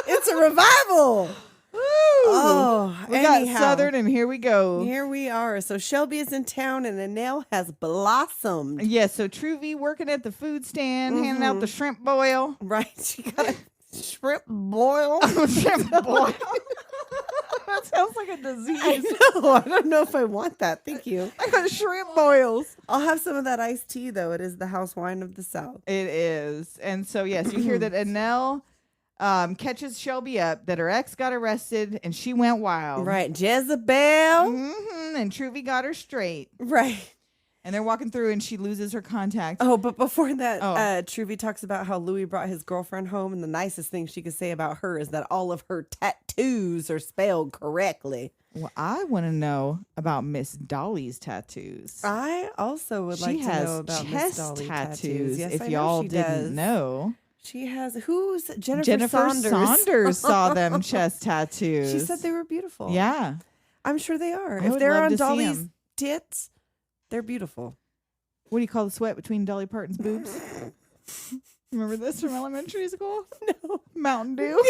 It's a revival. Oh,
We
anyhow,
got Southern, and here we go.
Here we are. So Shelby is in town, and Annelle has blossomed.
Yeah, so Truvy working at the food stand, handing out the shrimp boil.
Right? She got a shrimp boil.
Shrimp boil. That sounds like a disease.
I know. I don't know if I want that. Thank you.
I got shrimp boils.
I'll have some of that iced tea, though. It is the house wine of the South.
It is. And so, yes, you hear that Annelle catches Shelby up, that her ex got arrested, and she went wild.
Right. Jezebel.
And Truvy got her straight.
Right.
And they're walking through, and she loses her contact.
Oh, but before that,
Oh.
Truvy talks about how Louis brought his girlfriend home, and the nicest thing she could say about her is that all of her tattoos are spelled correctly.
Well, I want to know about Miss Dolly's tattoos.
I also would like
She
to
has
know about Miss
chest
Dolly
tattoos.
Yes,
If
I know
y'all
she
didn't
does.
know,
She has who's
Jennifer Saunders saw them chest tattoos.
She said they were beautiful.
Yeah,
I'm sure they are.
I
If
would
they're
love
on
to see
Dolly's
'em.
tits, they're beautiful.
What do you call the sweat between Dolly Parton's boobs? Remember this from elementary school?
No.
Mountain Dew.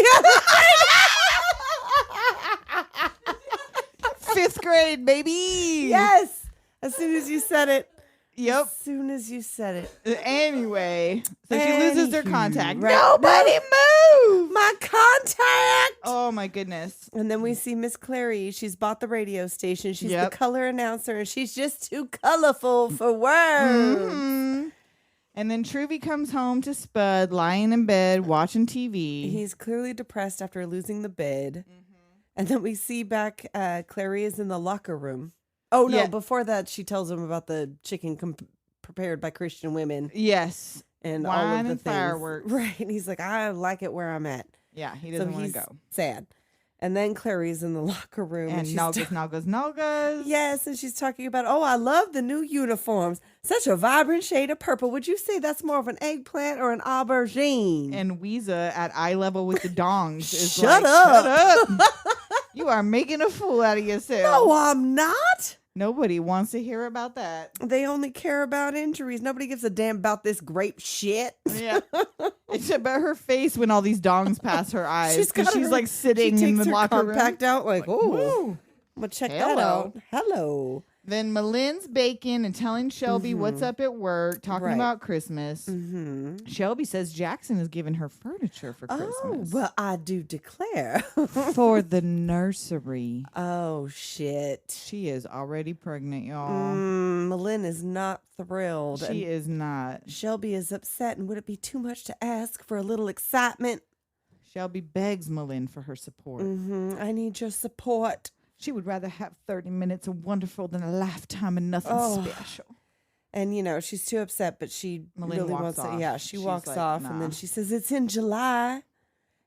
5th grade, baby.
Yes. As soon as you said it.
Yep.
As soon as you said it.
Anyway, so she loses her
Anywho,
contact.
right.
Nobody move.
My contact.
Oh my goodness.
And then we see Miss Clary. She's bought the radio station. She's
Yep.
the color announcer, and she's just too colorful for words.
Mhm. And then Truvy comes home to Spud lying in bed watching TV.
He's clearly depressed after losing the bid.
Mm-hmm.
And then we see back Clary is in the locker room. Oh, no.
Yeah.
Before that, she tells him about the chicken prepared by Christian women
Yes.
and all
Wine
of the
and
things.
fireworks.
Right. And he's like, I like it where I'm at.
Yeah, he
So
doesn't want
he's
to go.
sad. And then Clary's in the locker room.
And
she's
Nalgas.
Yes, and she's talking about, oh, I love the new uniforms. Such a vibrant shade of purple. Would you say that's more of an eggplant or an aubergine?
And Weeza at eye level with the dongs is
Shut
like,
up.
Shut up. You are making a fool out of yourself.
No, I'm not.
Nobody wants to hear about that.
They only care about injuries. Nobody gives a damn about this grape shit.
Yeah. It's about her face when all these dongs pass her eyes.
She's
'cause
got
she's
her-
like sitting
she
in
takes
the
her
locker room.
compact out like, oh,
Woo.
I'm gonna check that
Hello.
out. Hello.
Then Malin's baking and telling Shelby what's up at work, talking
Right.
about Christmas.
Mm-hmm.
Shelby says Jackson is giving her furniture for
Oh,
Christmas.
well, I do declare.
For the nursery.
Oh, shit.
She is already pregnant, y'all.
Malin is not thrilled.
She
and
is not.
Shelby is upset, and would it be too much to ask for a little excitement?
Shelby begs Malin for her support.
I need your support.
She would rather have 30 minutes of wonderful than a lifetime and nothing
Oh.
special.
And, you know, she's too upset, but she
Malin
really
walks
wants
off.
to. Yeah, she
She's
walks
like,
off, and then
"Nah."
she says, it's in July.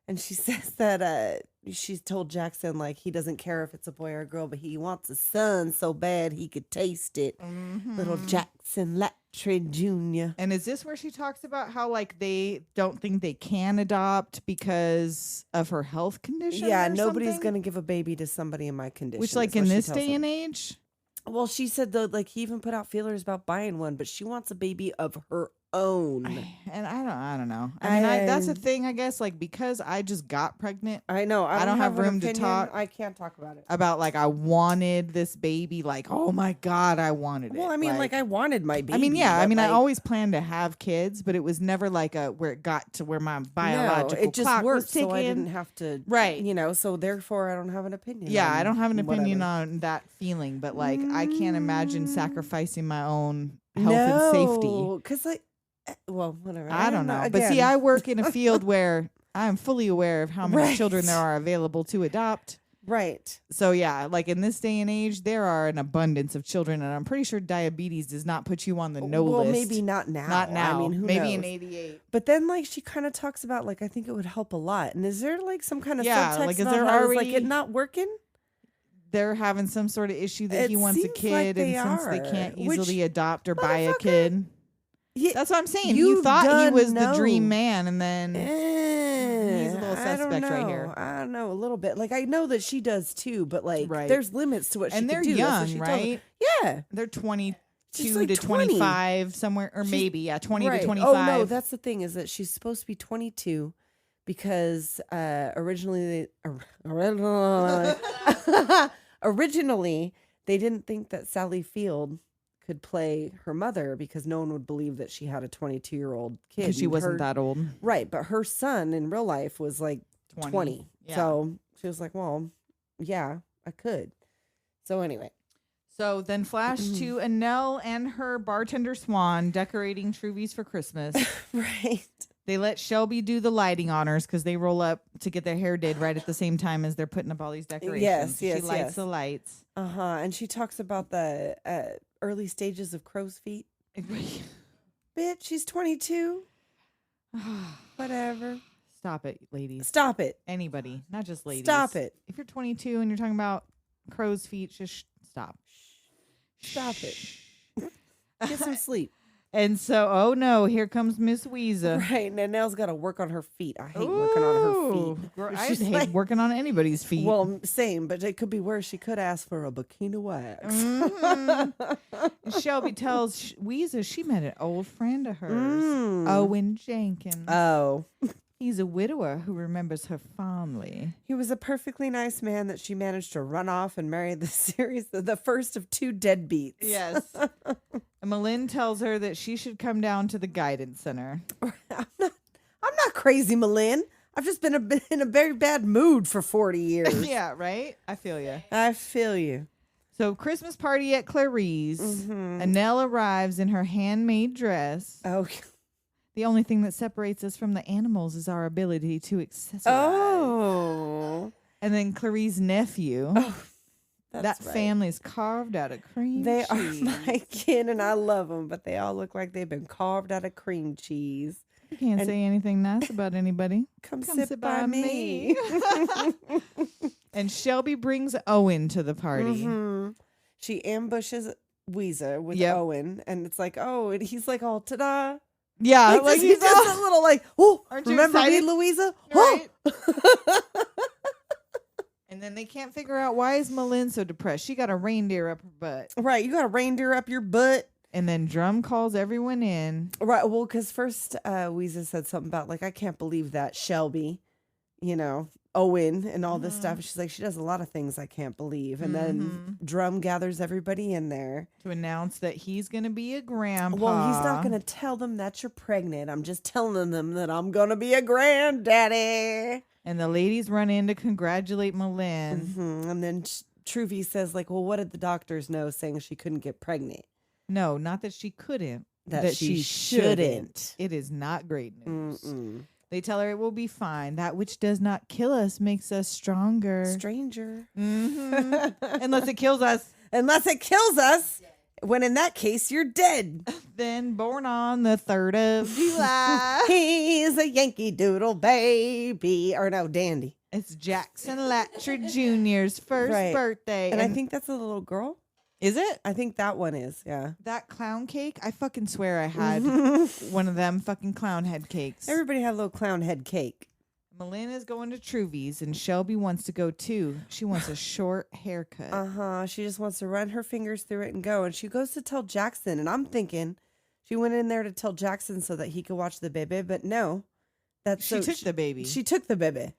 And she says that she's told Jackson, like, he doesn't care if it's a boy or a girl, but he wants a son so bad he could taste it. Little Jackson Latry Jr.
And is this where she talks about how, like, they don't think they can adopt because of her health condition?
Yeah,
or
nobody's
something?
going to give a baby to somebody in my condition.
Which, like,
is
in
what she
this
tells
day
him.
and age?
Well, she said, though, like, he even put out feelers about buying one, but she wants a baby of her own.
And I don't know. I mean, that's the
I-
thing, I guess, like, because I just got pregnant
I know. I
don't have
an
room to
opinion.
talk.
I can't talk about it.
about, like, I wanted this baby. Like, oh my God, I wanted it.
Well, I mean, like, I wanted my baby.
I mean, yeah. I
but,
mean, I
like,
always planned to have kids, but it was never like where it got to where my biological
no, it just
clock
worked,
was ticking.
so I didn't have to.
Right.
You know, so therefore, I don't have an opinion.
Yeah,
on
I don't have an opinion
whatever.
on that feeling, but like I can't imagine sacrificing my own health and safety.
Because, like, well, whatever.
I don't
am
know.
not-
But see,
again,
I work in a field where I am fully aware of how many
Right.
children there are available to adopt.
Right.
So yeah, like in this day and age, there are an abundance of children, and I'm pretty sure diabetes does not put you on the no
well,
list.
maybe not now.
Not now.
I mean, who
maybe
knows?
in '88.
But then, like, she kind of talks about, like, I think it would help a lot. And is there, like, some kind of
Yeah,
subtext
like, is
about
there
how it's, like,
already-
it not working?
They're having some sort of issue that
It
he wants a
seems
kid,
like they
and since they
are,
can't
which,
easily adopt or buy a
motherfucker,
kid.
Yeah,
That's what I'm saying.
you
You thought he
done
was the
know.
dream man, and then he's a little
I don't
suspect right
know.
here.
I don't know, a little bit. Like, I know that she does too, but, like,
Right.
there's limits to what she
And
can
they're
do. That's what
young,
she tells her.
right?
Yeah.
They're 22
She's like
to
20.
25 somewhere, or
She's-
maybe 20
Right.
to 25.
Oh, no, that's the thing, is that she's supposed to be 22 because originally they didn't think that Sally Field could play her mother because no one would believe that she had a 22-year-old kid.
Because she
And
wasn't
her-
that old.
Right, but her son in real life was like 20.
Yeah.
So she was like, well, yeah, I could. So anyway.
So then flash to Annelle and her bartender Swan decorating Truvies for Christmas.
Right.
They let Shelby do the lighting honors because they roll up to get their hair did right at the same time as they're putting up all these decorations.
Yes,
She lights
yes.
the lights.
Uh-huh. And she talks about the early stages of crow's feet. Bitch, she's 22. Whatever.
Stop it, ladies.
Stop it.
Anybody, not just ladies.
Stop it.
If you're 22 and you're talking about crow's feet, just stop.
Stop it. Get some sleep.
And so, oh no, here comes Miss Weezer.
Right. And Nell's got to work on her feet. I hate working on her
Ooh,
feet.
girl, I
She's
hate
like-
working on anybody's feet.
Well, same, but it could be worse. She could ask for a bikini wax.
Mhm. Shelby tells Weezer she met an old friend of hers, Owen Jenkins.
Oh.
He's a widower who remembers her fondly.
He was a perfectly nice man that she managed to run off and marry the first of two deadbeats.
Yes. And Malin tells her that she should come down to the guidance center.
I'm not crazy, Malin. I've just been in a very bad mood for 40 years.
Yeah, right? I feel you.
I feel you.
So, Christmas party at Clarice. Annelle arrives in her handmade dress.
Oh.
The only thing that separates us from the animals is our ability to accessorize.
Oh.
And then Clarice's nephew.
That's
that
right.
family is carved out of cream
They
cheese.
are my kid, and I love them, but they all look like they've been carved out of cream cheese.
You can't say anything nice about anybody.
Come sit by me.
And Shelby brings Owen to the party.
She ambushes Weezer with
Yep.
Owen, and it's like, oh, and he's like, all ta-da.
Yeah,
Like he's just a little like, oh,
Aren't you
remember me,
excited?
Louisa?
Right?
Oh.
And then they can't figure out why is Malin so depressed. She got a reindeer up her butt.
Right, you got a reindeer up your butt.
And then Drum calls everyone in.
Right, well, because first Weezer said something about, like, I can't believe that Shelby, Owen and all this stuff. She's like, she does a lot of things I can't believe. And then Drum gathers everybody in there
To announce that he's going to be a grandpa.
Well, he's not going to tell them that you're pregnant. I'm just telling them that I'm going to be a granddaddy.
And the ladies run in to congratulate Malin.
And then Truvy says, like, well, what did the doctors know saying she couldn't get pregnant?
No, not that she couldn't.
That she shouldn't.
It is not great news. They tell her it will be fine. That which does not kill us makes us stronger.
Stranger.
Unless it kills us.
Unless it kills us, when in that case, you're dead.
Then born on the 3rd of July.
He's a Yankee Doodle baby. Or no, Dandy.
It's Jackson Latcher Jr.'s first
Right.
birthday.
And I think that's a little girl.
Is it?
I think that one is, yeah.
That clown cake? I fucking swear I had one of them fucking clown head cakes.
Everybody had a little clown head cake.
Malin is going to Truvy's and Shelby wants to go too. She wants a short haircut.
She just wants to run her fingers through it and go. And she goes to tell Jackson. And I'm thinking she went in there to tell Jackson so that he could watch the baby. But no.
She took the baby.
She took the baby.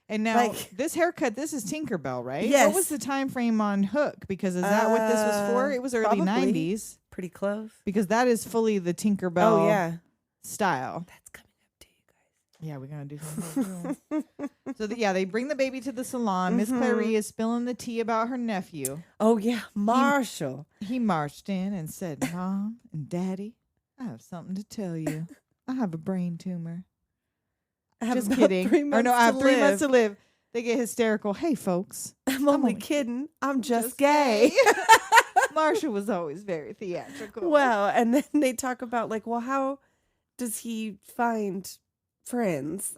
And now
Like-
this haircut, this is Tinkerbell, right?
Yes.
What was the time frame on Hook? Because is that what this was for? It was early
probably.
90s.
Pretty close.
Because that is fully the Tinkerbell
Oh, yeah.
style.
That's coming up to you guys.
Yeah, we're going to do something. So, they bring the baby to the salon. Miss Clary is spilling the tea about her nephew.
Oh, yeah. Marshall.
He marched in and said, Mom and Daddy, I have something to tell you. I have a brain tumor.
I have
Just
about
kidding.
3 months
I have
to
3
live.
months to live. They get hysterical. Hey, folks,
I'm only kidding. I'm just gay.
Marsha was always very theatrical.
Well, and then they talk about like, well, how does he find friends?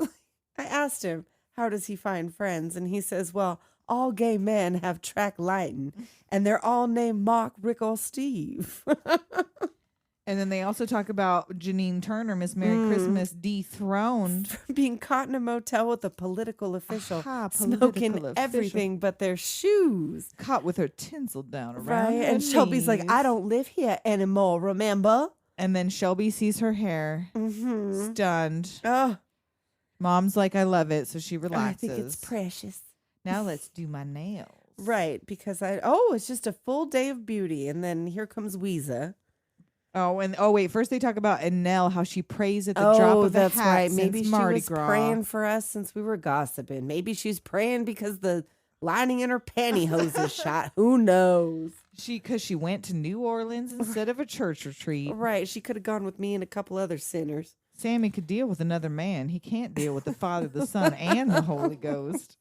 I asked him, how does he find friends? And he says, well, all gay men have track lighting, and they're all named Mark, Rick, or Steve.
And then they also talk about Janine Turner, Miss Merry Christmas, dethroned.
Being caught in a motel with a political official,
Political
smoking
official.
everything but their shoes.
Caught with her tinsel down around
Right?
her
And Shelby's like,
knees.
I don't live here anymore, remember?
And then Shelby sees her hair,
Mm-hmm.
stunned.
Oh,
Mom's like, I love it, so she relaxes.
I think it's precious.
Now let's do my nails.
Right, because it's just a full day of beauty. And then here comes Weezer.
Wait, first they talk about Annelle, how she prays at the drop of
that's
a hat
right.
since
Maybe she
Mardi
was
Gras.
praying for us since we were gossiping. Maybe she's praying because the lining in her pantyhose is shot. Who knows?
Because she went to New Orleans instead of a church retreat.
Right, she could have gone with me and a couple other sinners.
Sammy could deal with another man. He can't deal with the Father, the Son, and the Holy Ghost.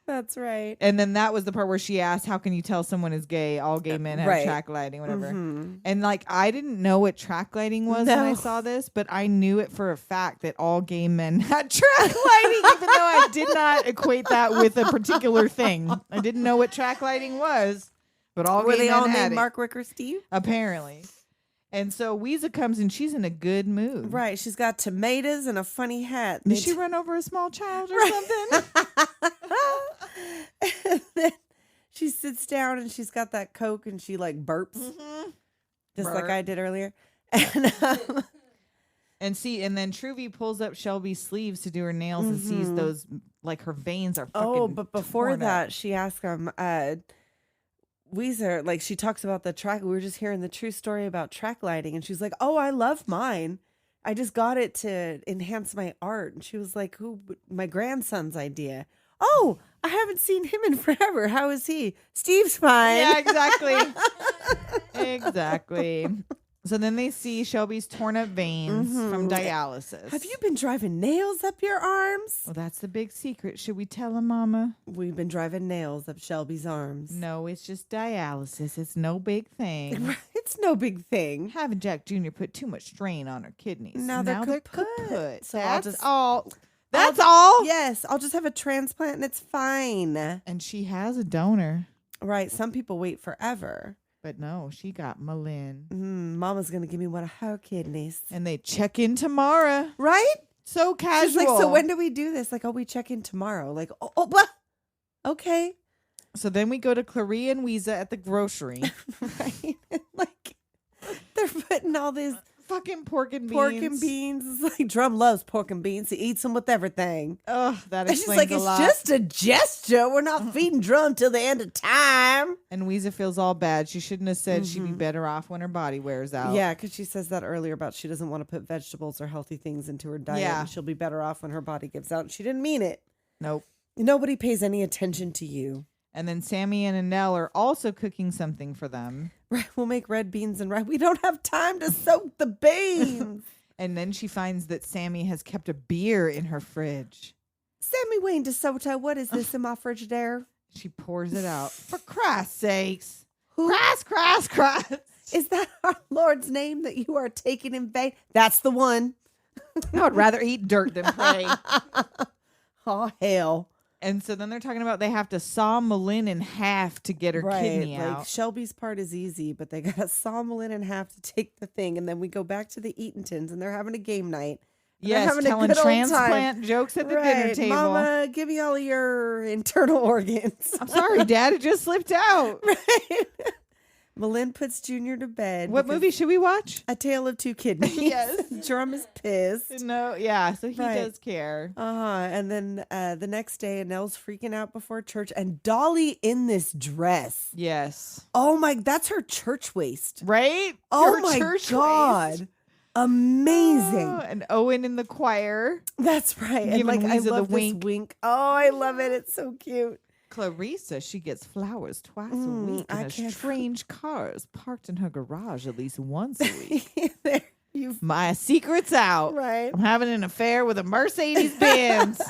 That's right.
And then that was the part where she asked, how can you tell someone is gay? All gay men have
Right.
track lighting, whatever.
Mm-hmm.
And like, I didn't know what track lighting was when I
No.
saw this, but I knew it for a fact that all gay men had track lighting, even though I did not equate that with a particular thing. I didn't know what track lighting was, but all
Were
gay
they
men
all
had
named
it,
Mark, Rick, or Steve?
apparently. And so Weezer comes and she's in a good mood.
Right, she's got tomatoes and a funny hat.
Did she run over a small child or something?
And then she sits down and she's got that Coke and she like burps, just like
Burp.
I did earlier. And
And then Truvy pulls up Shelby's sleeves to do her nails and sees those, like her veins are fucking
but before
torn
that,
up.
she asked him, Weezer, like she talks about the track. We were just hearing the true story about track lighting, and she's like, "Oh, I love mine. I just got it to enhance my art." And she was like, my grandson's idea." "Oh, I haven't seen him in forever. How is he?" "Steve's fine."
Yeah, exactly. Exactly. So then they see Shelby's torn up veins from dialysis.
"Have you been driving nails up your arms?"
Well, that's the big secret. Should we tell him, Mama?
"We've been driving nails up Shelby's arms."
No, it's just dialysis. It's no big thing.
It's no big thing.
Having Jack Jr. put too much strain on her kidneys.
Now they're kaput. So I'll
That's
just-
all. That's all.
Yes, I'll just have a transplant and it's fine.
And she has a donor.
Right. Some people wait forever.
But no, she got Malin.
Mama's going to give me one of her kidneys.
And they check in tomorrow.
Right?
So casual.
She's like, "So when do we do this?" Like, "Oh, we check in tomorrow." Like, oh blah. Okay.
So then we go to Claria and Weezer at the grocery.
Right? Like, they're putting all these
Fucking pork and beans.
pork and beans. It's like Drum loves pork and beans. He eats them with everything.
Ugh, that
And she's
explains
like,
a
"It's
lot.
just a gesture. We're not feeding Drum till the end of time."
And Weezer feels all bad. She shouldn't have said she'd be better off when her body wears out.
Yeah, because she says that earlier about she doesn't want to put vegetables or healthy things into her diet.
Yeah.
And she'll be better off when her body gives out. She didn't mean it.
Nope.
Nobody pays any attention to you.
And then Sammy and Annelle are also cooking something for them.
Right, we'll make red beans and rice. We don't have time to soak the beans.
And then she finds that Sammy has kept a beer in her fridge.
"Sammy Wayne DeSoto, what is this in my Frigidaire?"
She pours it out. For Christ's sakes.
Who
Christ.
is that our Lord's name that you are taking in vain? That's the one.
I would rather eat dirt than pray.
Oh, hell.
And so then they're talking about they have to saw Malin in half to get her kidney
Like
out.
Shelby's part is easy, but they got to saw Malin in half to take the thing. And then we go back to the Eatentons and they're having a game night. And they're
Yes,
having a
telling
good old
transplant
time.
jokes at the dinner
Right,
table.
"Mama, give me all of your internal organs."
I'm sorry, Dad, it just slipped out.
Right. Malin puts Junior to bed.
What
because
movie should we watch?
A Tale of Two Kidneys.
Yes.
Drum is pissed.
No, yeah, so he
Right.
does care.
And then the next day, Annelle's freaking out before church, and Dolly in this dress.
Yes.
Oh my, that's her church waist.
Right?
Oh
Her
my
church
God.
waist.
Amazing.
Oh, and Owen in the choir.
That's right. And
Giving
like, I
Weezer the
love this
wink.
wink. Oh, I love it. It's so cute.
Clarissa, she gets flowers twice a week
I
and
can't-
strange cars parked in her garage at least once a week.
There, you've
My secret's out.
right.
I'm having an affair with a Mercedes Benz.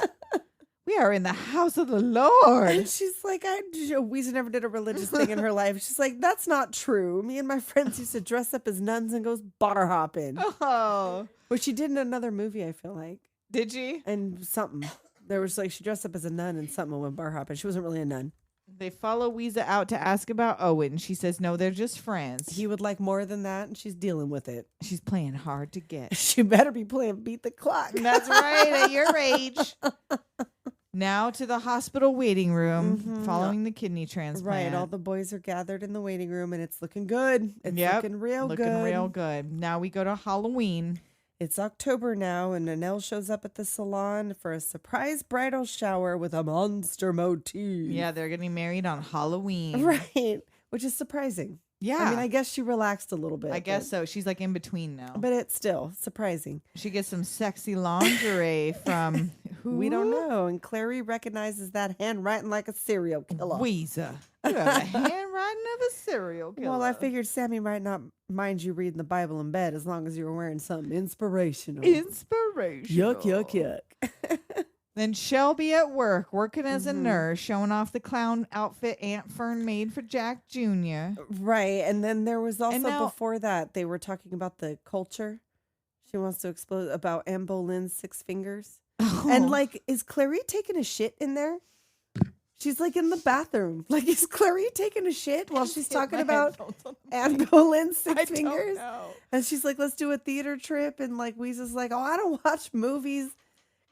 We are in the house of the Lord.
And she's like, Weezer never did a religious thing in her life. She's like, that's not true. Me and my friends used to dress up as nuns and go bar hopping.
Oh.
Which she did in another movie, I feel like.
Did she?
And something. There was like, she dressed up as a nun and something went bar hopping. She wasn't really a nun.
They follow Weezer out to ask about Owen. She says, no, they're just friends.
He would like more than that, and she's dealing with it.
She's playing hard to get.
She better be playing Beat the Clock.
That's right, at your age. Now to the hospital waiting room following the kidney transplant.
Right, all the boys are gathered in the waiting room, and it's looking good. It's looking real good.
Looking real good. Now we go to Halloween.
It's October now, and Annelle shows up at the salon for a surprise bridal shower with a monster motif.
Yeah, they're getting married on Halloween.
Right, which is surprising.
Yeah.
I mean, I guess she relaxed a little bit.
I guess so. She's like in between now.
But it's still surprising.
She gets some sexy lingerie from who?
We don't know. And Clary recognizes that handwriting like a serial killer.
Weezer. You have a handwriting of a serial killer.
Well, I figured Sammy might not mind you reading the Bible in bed as long as you were wearing something inspirational.
Inspirational.
Yuck, yuck, yuck.
Then Shelby at work, working as a nurse, showing off the clown outfit Aunt Fern made for Jack Jr.
Right. And then there was also
now-
before that, they were talking about the culture. She wants to explode about Anne Boleyn's 6 fingers. And like, is Clary taking a shit in there? She's like in the bathroom. Like, is Clary taking a shit while she's talking about Anne Boleyn's 6 fingers? And she's like, let's do a theater trip. And like, Weeza's like, oh, I don't watch movies.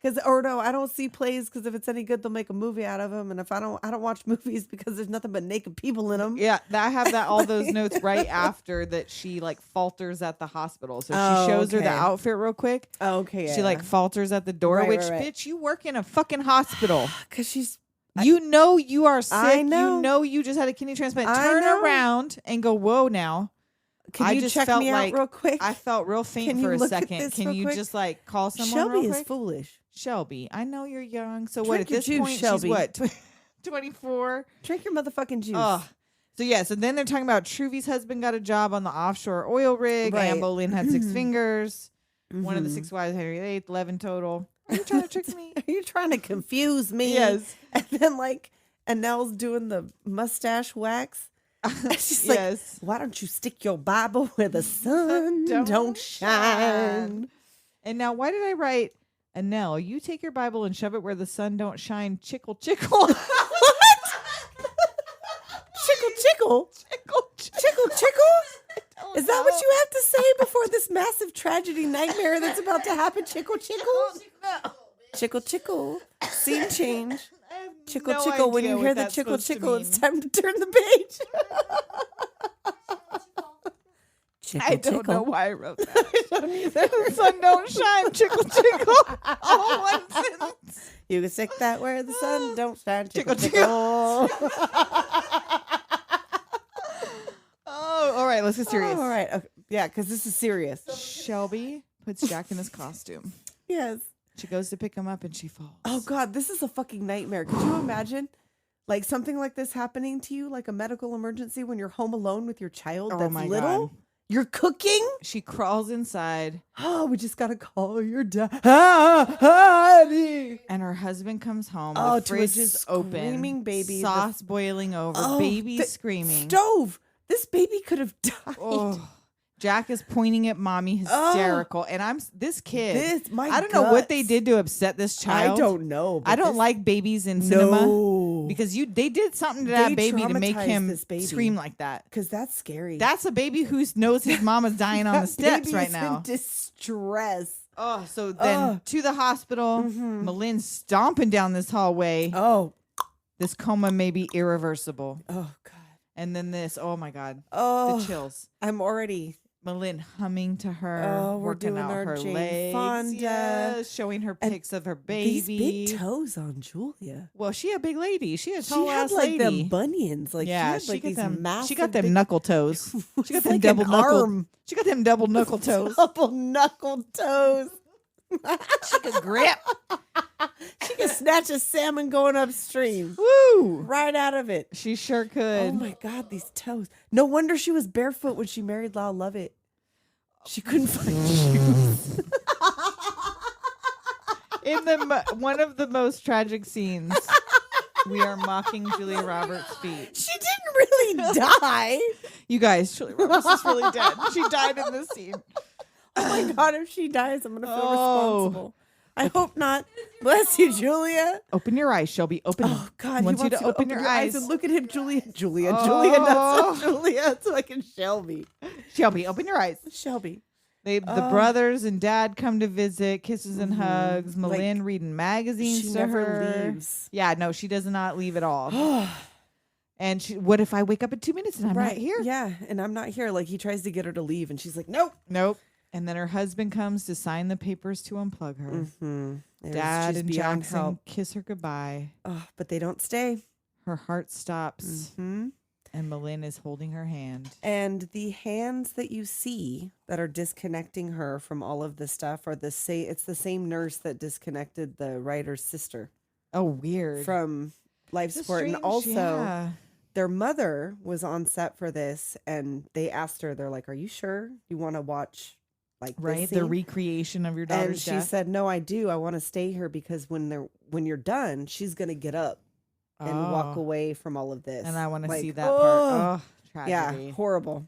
I don't see plays because if it's any good, they'll make a movie out of them. And if I don't watch movies because there's nothing but naked people in them.
Yeah, I have all those notes right after that she like falters at the hospital. So she shows her the outfit real quick.
Okay.
She like falters at the door,
Right,
which,
right.
bitch, you work in a fucking hospital.
Because she's...
You know you are sick.
I know.
You know you just had a kidney transplant.
I
Turn
know.
around and go, whoa now.
Can you
just
check
felt
me
like
out real quick?
I felt real faint
Can
for
you
a
look at
second.
this
Can
real
you
quick?
just like call someone
Shelby
real
is
quick?
foolish.
Shelby, I know you're young. So what, at
Drink your
this
juice,
point,
Shelby.
she's what, 24?
Drink your motherfucking juice.
Ugh. So yeah, so then they're talking about Truvy's husband got a job on the offshore oil rig.
Right.
Anne Boleyn had 6 fingers. One of the 6 wives, Henry VIII, 11 total. Are you trying to trick me?
Are you trying to confuse me?
Yes.
And then like Annelle's doing the mustache wax. She's
Yes.
like, why don't you stick your Bible where the sun
Don't
don't shine?
And now, why did I write, Annelle, you take your Bible and shove it where the sun don't shine, chickle, chickle.
Chickle, chickle.
Chickle, chickle.
Chickle, chickle? Is that what you have to say before this massive tragedy nightmare that's about to happen? Chickle, chickle? Chickle, chickle. Scene change. Chickle,
no
chickle. When
idea
you
what
hear the
that's
chickle,
supposed to
chickle, it's
mean.
time to turn the page. Chickle,
I don't
chickle.
know why I wrote that. The sun don't shine, chickle, chickle. All one sentence.
You can stick that where the sun don't shine. Chickle,
Chickle,
chickle.
Oh, all right, let's get serious.
All right. Okay. Yeah, because this is serious.
Shelby puts Jack in his costume.
Yes.
She goes to pick him up and she falls.
Oh, God, this is a fucking nightmare. Could you imagine? Like something like this happening to you, like a medical emergency when you're home alone with your child that's
my
little?
God.
You're cooking?
She crawls inside
Oh, we just got to call your dad. Honey.
and her husband comes home.
Oh,
The
to a
fridge is open.
screaming baby. The-
Sauce boiling over.
Oh,
Baby
the
screaming.
Stove. This baby could have died.
Oh. Jack is pointing at mommy, hysterical. And this kid.
This, my
I don't know what they
guts.
did to upset this child.
I don't know. but
I don't
this-
like babies in cinema
No.
because they did something to
They
that baby to make
traumatized
him
this baby.
scream like that.
Because that's scary.
That's a baby who knows his mama's dying on the
That
steps
baby
right
is
now.
in distress.
Oh, so then to the hospital. Malin's stomping down this hallway.
Oh.
This coma may be irreversible.
Oh, God.
And then this, oh my God,
Oh.
the chills.
I'm already.
Malin humming to her,
Oh, we're
working
doing
out
our
her
Jane
legs,
Fonda.
yes, showing her
And
pics of her baby.
These big toes on Julia.
Well, she a big lady. She a
She
tall
had
ass
like
lady.
them bunions. Like
Yeah,
she had like
got
these
them.
massive.
She got them
big-
knuckle toes. She got
It's
them
like
double
an
knuckle.
arm.
She got them double knuckle toes.
Double knuckle toes.
She could grip.
She could snatch a salmon going upstream
Woo!
right out of it.
She sure
Oh
could.
my God, these toes. No wonder she was barefoot when she married Lyle Lovett. She couldn't find shoes.
In the one of the most tragic scenes, we are mocking Julia Roberts' feet.
She didn't really die.
You guys, Julia Roberts is really dead. She died in this scene.
Oh my God, if she dies, I'm going to feel
Oh.
responsible. I hope not. Bless you, Julia.
Open your eyes, Shelby. Open them.
Oh God,
Wants
he
you
wants
to open your eyes.
and look at him, Julia. Julia,
Oh.
Julia, not Julia. It's like a Shelby.
Shelby, open your eyes.
Shelby.
The brothers and dad come to visit, kisses and hugs. Malin
Like,
reading magazines
she
to
never
her.
leaves.
Yeah, no, she does not leave at all. And what if I wake up in 2 minutes and I'm not here?
Yeah, and I'm not here. Like he tries to get her to leave, and she's like, nope.
Nope. And then her husband comes to sign the papers to unplug her.
Mm-hmm.
Dad and
beyond
Jackson
help.
kiss her goodbye.
Oh, but they don't stay.
Her heart stops,
Hmm.
and Malin is holding her hand.
And the hands that you see that are disconnecting her from all of this stuff are it's the same nurse that disconnected the writer's sister
Oh, weird.
from life
That's
support. And
strange,
also
yeah.
their mother was on set for this, and they asked her, they're like, are you sure you want to watch like
Right,
this
the
scene?
recreation of your
And
daughter's
she
death.
said, no, I do. I want to stay here because when you're done, she's going to get up and walk
Oh.
away from all of this.
And I want to
Like,
see that part. Oh,
yeah,
tragedy.
horrible.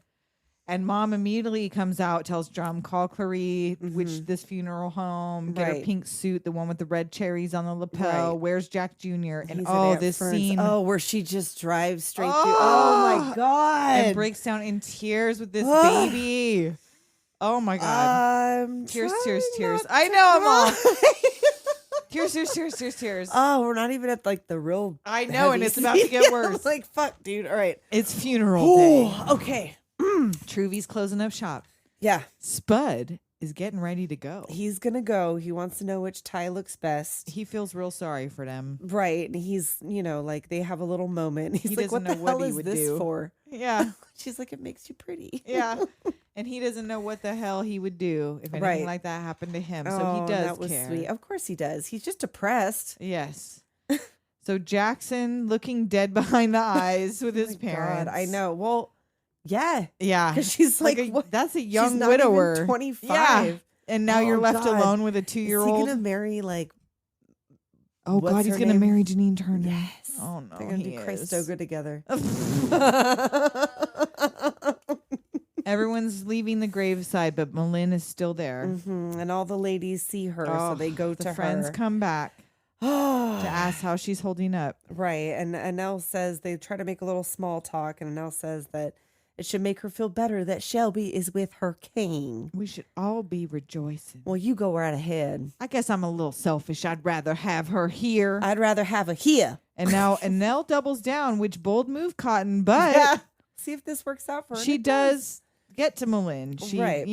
And mom immediately comes out, tells Drum, call Clarie, which
Mhm.
this funeral home, get her
Right.
pink suit, the one with the red cherries on the lapel.
Right.
Where's Jack Jr.? And
He's at
oh,
Aunt
this
Fern's.
scene.
where she just drives straight through.
Oh!
Oh my God.
And breaks down in tears with this
Ugh.
baby. Oh my God. Tears,
Trying
tears, tears.
not
I
to
know I'm all.
cry.
Tears, tears, tears, tears, tears.
Oh, we're not even at like the real.
I know, and
heavy
it's about to
scene.
get worse.
Like, fuck, dude. All right.
It's funeral day.
Oh, okay.
Truvy's closing up shop.
Yeah.
Spud is getting ready to go.
He's going to go. He wants to know which tie looks best.
He feels real sorry for them.
Right. And he's, like, they have a little moment. He's
He
like,
doesn't
what the
know what
hell
he
is
would
this
do.
for?
Yeah.
She's like, it makes you pretty.
Yeah. And he doesn't know what the hell he would do if anything
Right.
like that happened to him. So
Oh,
he does
that was
care.
sweet. Of course he does. He's just depressed.
Yes. So Jackson looking dead behind the eyes with his
My
parents.
God, I know. Well, yeah.
Yeah.
Because she's like, what?
That's a
She's
young
not
widower.
even 25.
Yeah. And now you're
Oh,
left
God.
alone with a
Is he
2-year-old.
gonna marry like?
Oh
what's
God, he's
her
gonna
name?
marry Janine Turner.
Yes.
Oh no,
They're gonna
he
do
is.
Christoga together.
Everyone's leaving the graveside, but Malin is still there.
Mhm. And all the ladies see her, so
Oh,
they go
the
to
friends
her
come back to ask how she's holding up.
Right, and Annelle says they try to make a little small talk, and Annelle says that it should make her feel better that Shelby is with her king.
We should all be rejoicing.
Well, you go right ahead.
I guess I'm a little selfish. I'd rather have her here.
I'd rather have her here.
And now Annelle doubles down, which bold move, Cotton, but
See if this works out for her.
she
It
does get to Malin. She,
Right.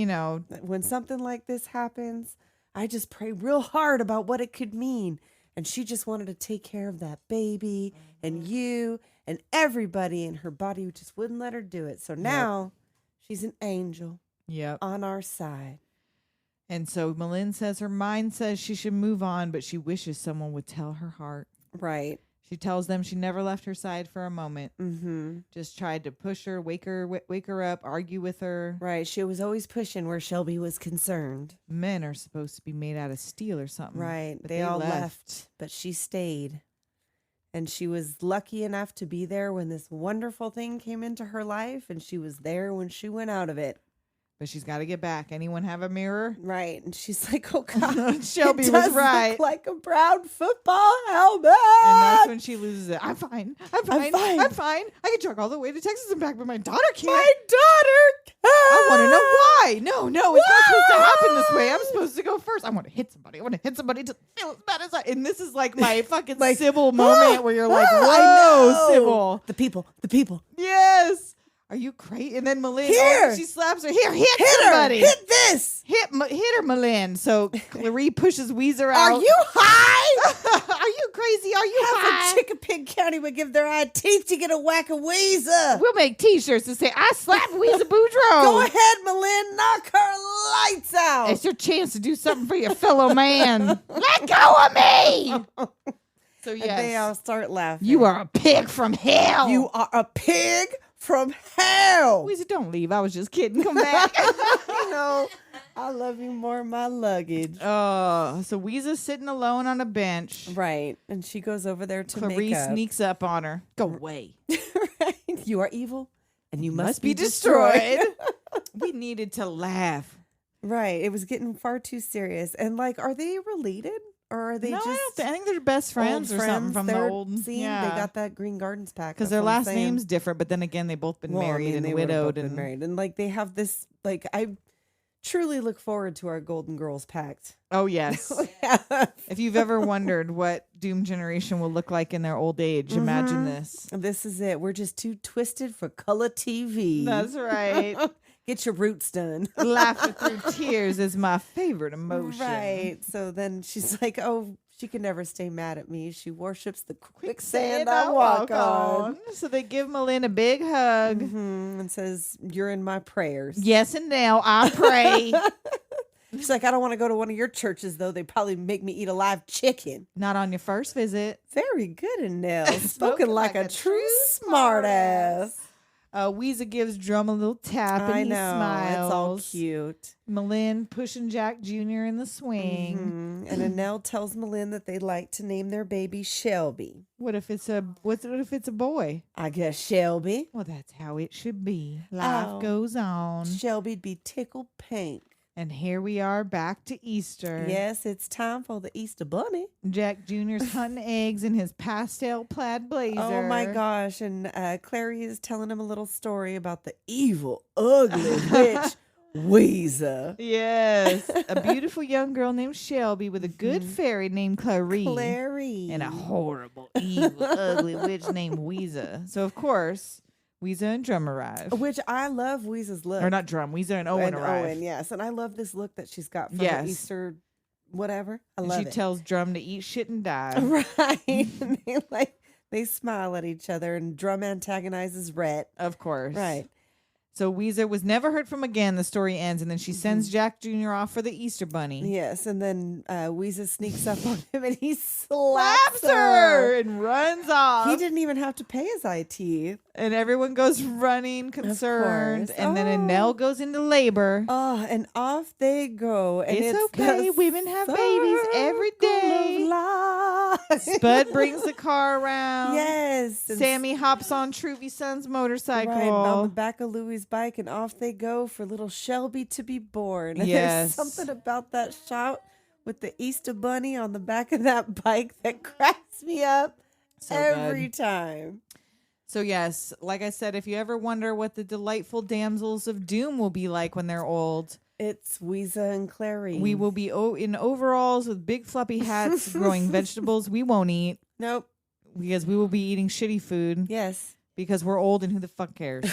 When
something like this happens, I just pray real hard about what it could mean. And she just wanted to take care of that baby and you and everybody, and her body just wouldn't let her do it. So now she's an angel
Yep.
on our side.
And so Malin says her mind says she should move on, but she wishes someone would tell her heart.
Right.
She tells them she never left her side for a moment.
Mm-hmm.
Just tried to push her, wake her up, argue with her.
Right. She was always pushing where Shelby was concerned.
Men are supposed to be made out of steel or something.
Right.
But
They all left, but she stayed. And she was lucky enough to be there when this wonderful thing came into her life, and she was there when she went out of it.
But she's got to get back. Anyone have a mirror?
Right. And she's like, oh, God.
Shelby
it
was
does
right.
Look like a brown football helmet.
And that's when she loses it. I'm fine. I'm fine.
fine.
I'm fine. I can truck all the way to Texas and back, but my daughter can't.
My daughter can't.
I want to know why. No, it's not supposed to happen this way. I'm supposed to go first. I want to hit somebody. I want to hit somebody to feel as bad as I. And this is like my fucking
Like,
Sybil moment where you're like,
I
whoa,
know.
Sybil.
The people.
Yes. Are you crazy? And then Malin,
Here.
she slaps her. Here, hit
Hit
somebody.
her. Hit this.
Hit her, Malin. So Clarie pushes Weezer out.
Are you high?
Are you crazy? Are you
Half
high?
of Chickapig County would give their eye teeth to get a whack of Weezer.
We'll make T-shirts that say, I slapped Weezer Boudreaux.
Go ahead, Malin. Knock her lights out.
It's your chance to do something for your fellow man. Let go of me. So
And they all
yes,
start laughing.
you are a pig from hell.
You are a pig from hell.
Weezer, don't leave. I was just kidding. Come back.
I I love you more than my luggage.
Oh, so Ouisa's sitting alone on a bench.
Right. And she goes over there to
Clarice
make up.
sneaks up on her. Go away.
Right. You are evil and you
Must be destroyed. We needed to laugh.
Right. It was getting far too serious. And like, are they related? Or are they
No,
just
I don't think. I think they're best friends
old
or something from the
They're
old.
scene?
Yeah,
They got that Green Gardens pack.
because
that's
their
what I'm
last
saying.
name's different. But then again, they both been
Well, I
married
mean,
and
they would've both
widowed
been
and
married. And like they have this, like, I truly look forward to our Golden Girls pact.
Oh yes. If you've ever wondered what Doom Generation will look like in their old age, imagine this.
This is it. We're just too twisted for color TV.
That's right.
Get your roots done.
Laughter through tears is my favorite emotion.
Right. So then she's like, oh, she can never stay mad at me. She worships the quicksand
Quicksand
I walk on.
So they give Malin a big hug.
And says, you're in my prayers.
Yes, and now I pray.
She's like, I don't want to go to one of your churches, though. They probably make me eat a live chicken.
Not on your first visit.
Very good, Nell. Spoken like a true smartass.
Ouisa gives Drum a little tap and
I
he
know.
smiles.
It's all cute.
Malin pushing Jack Jr. in the swing.
And Annelle tells Malin that they'd like to name their baby Shelby.
What if it's a boy?
I guess Shelby.
Well, that's how it should be. Life
Oh.
goes on.
Shelby'd be tickled pink.
And here we are back to Easter.
Yes, it's time for the Easter Bunny.
Jack Jr.'s hunting eggs in his pastel plaid blazer.
Oh my gosh. And Clary is telling him a little story about the evil, ugly witch, Ouisa.
Yes. A beautiful young girl named Shelby with a good fairy named Clary.
Clary.
And a horrible, evil, ugly witch named Ouisa. So, of course, Ouisa and Drum arrive.
Which I love Ouisa's look.
Or not Drum, Ouisa and Owen arrive.
Owen, yes. And I love this look that she's got for
Yes.
the Easter whatever. I
And
love
she
it.
tells Drum to eat shit and die.
Right. And they smile at each other and Drum antagonizes Rhett.
Of course.
Right.
So Ouisa was never heard from again. The story ends, and then she sends Jack Jr. off for the Easter Bunny.
Yes, and then Ouisa sneaks up on him and he slaps
Slaps her and runs off.
He didn't even have to pay his IT.
And everyone goes running, concerned.
course.
And then
Oh.
Annelle goes into labor.
Oh, and off they go. And
It's
it's
okay.
the
Women have babies every day.
circle of life.
Spud brings the car around.
Yes. and
Sammy hops on Truvy Son's motorcycle.
Right, on the back of Louie's bike, and off they go for little Shelby to be born. And
Yes.
there's something about that shot with the Easter Bunny on the back of that bike that cracks me up
So
every
good.
time.
So yes, like I said, if you ever wonder what the delightful damsels of doom will be like when they're old,
It's Ouisa and Clary.
we will be in overalls with big floppy hats growing vegetables we won't eat
Nope.
because we will be eating shitty food
Yes.
because we're old and who the fuck cares?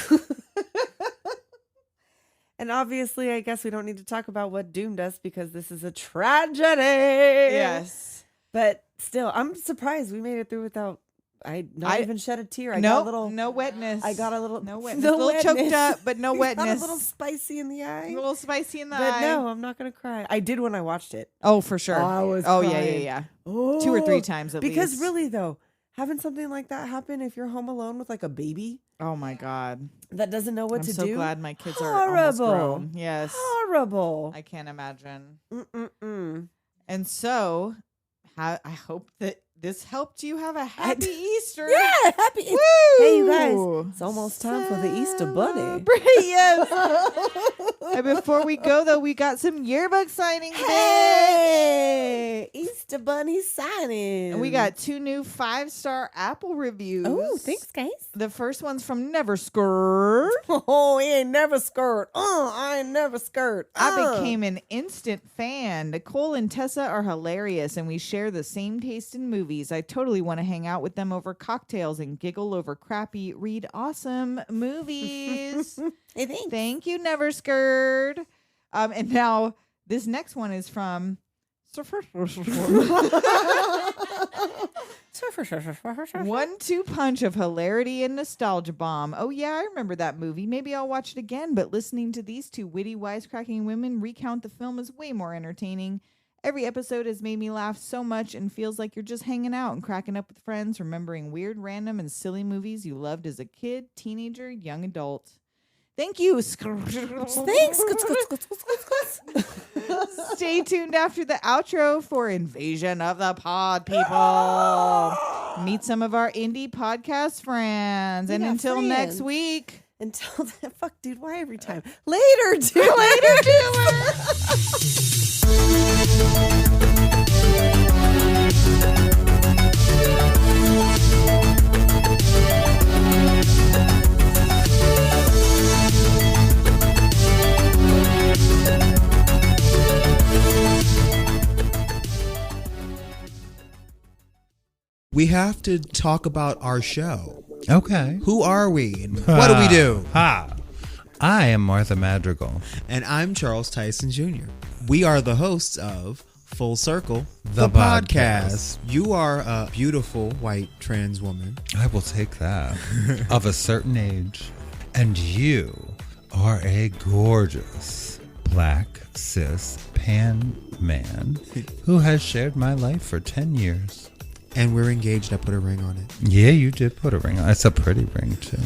And obviously, I guess we don't need to talk about what doomed us because this is a tragedy.
Yes.
But still, I'm surprised we made it through without I even shed a tear. I got
No,
a little
no wetness.
I got a little
no wetness.
no
a little choked
wetness.
up, but no
Got
wetness.
a little spicy in the eye.
A little spicy in the
But
eye.
no, I'm not gonna cry. I did when I watched it.
Oh, for sure.
I was
oh yeah,
crying.
yeah.
Oh,
2 or 3 times at
because
least.
really though, having something like that happen if you're home alone with like a baby
Oh my god.
that doesn't know what
I'm
to
so
do.
glad my kids are almost
Horrible.
grown. Yes.
Horrible.
I can't imagine.
Mm-mm-mm.
And so, I hope that this helped you have a happy Easter.
Yeah, happy.
Woo!
Hey, you guys, it's almost time for the Easter Bunny.
Celebrate, yes. And before we go, though, we got some yearbook signings.
Hey, Easter Bunny signing.
And we got 2 new 5-star Apple reviews.
Oh, thanks, guys.
The first one's from Never Skirt.
Oh, he ain't never skirt. I ain't never skirt.
I became an instant fan. Nicole and Tessa are hilarious, and we share the same taste in movies. I totally want to hang out with them over cocktails and giggle over crappy, read awesome movies.
Hey, thanks.
Thank you, Never Skirt. And now this next one is from 1-2 punch of hilarity and nostalgia bomb. Oh yeah, I remember that movie. Maybe I'll watch it again, but listening to these 2 witty, wisecracking women recount the film is way more entertaining. Every episode has made me laugh so much and feels like you're just hanging out and cracking up with friends, remembering weird, random, and silly movies you loved as a kid, teenager, young adult. Thank you.
Thanks.
Stay tuned after the outro for Invasion of the Pod People. Meet some of our indie podcast friends. And
got
until next
friends.
week.
Until then, fuck, dude, why every time? Later, dude. Later,
We have to talk about our show.
Okay.
Who are we and what do we do?
I am Martha Madrigal.
And I'm Charles Tyson Jr. We are the hosts of Full Circle,
The podcast.
You are a beautiful white trans woman.
I will take that. Of a certain age. And you are a gorgeous black cis pan man who has shared my life for 10 years.
And we're engaged. I put a ring on it.
Yeah, you did put a ring on. It's a pretty ring, too.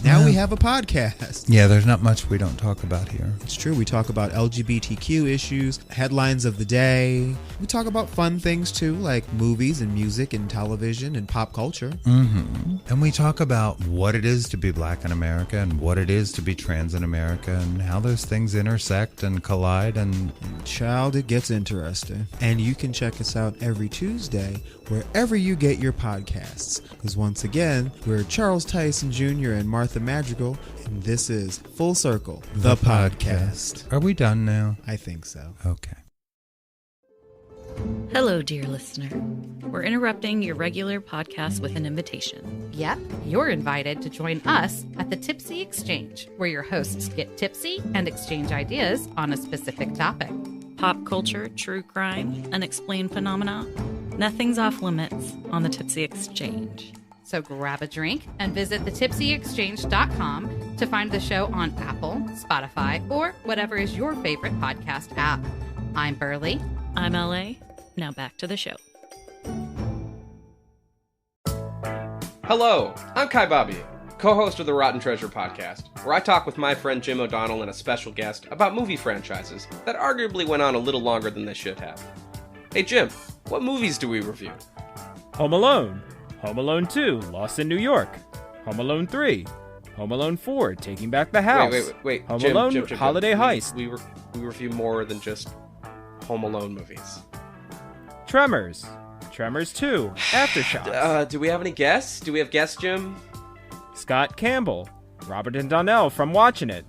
Now we have a podcast.
Yeah, there's not much we don't talk about here.
It's true. We talk about LGBTQ issues, headlines of the day. We talk about fun things too, like movies and music and television and pop culture.
Mm-hmm. And we talk about what it is to be black in America and what it is to be trans in America and how those things intersect and collide. And
child, it gets interesting. And you can check us out every Tuesday wherever you get your podcasts. Because once again, we're Charles Tyson Jr. and Martha Madrigal, and this is Full Circle, the podcast.
Are we done now?
I think so.
Okay.
Hello, dear listener. We're interrupting your regular podcast with an invitation.
Yep, you're invited to join us at the Tipsy Exchange, where your hosts get tipsy and exchange ideas on a specific topic.
Pop culture, true crime, unexplained phenomena. Nothing's off limits on the Tipsy Exchange.
So grab a drink and visit thetipsyexchange.com to find the show on Apple, Spotify, or whatever is your favorite podcast app. I'm Burley.
I'm LA. Now back to the show.
Hello, I'm Kai Bobby, co-host of the Rotten Treasure podcast, where I talk with my friend Jim O'Donnell and a special guest about movie franchises that arguably went on a little longer than they should have. Hey Jim, what movies do we review?
Home Alone, Home Alone 2, Lost in New York, Home Alone 3, Home Alone 4, Taking Back the House,
Wait.
Home
Jim,
Alone,
Jim,
Holiday Heist,
We review more than just Home Alone movies.
Tremors 2, Aftershocks,
Do we have any guests? Do we have guests, Jim?
Scott Campbell, Robert and Donnell from Watching It,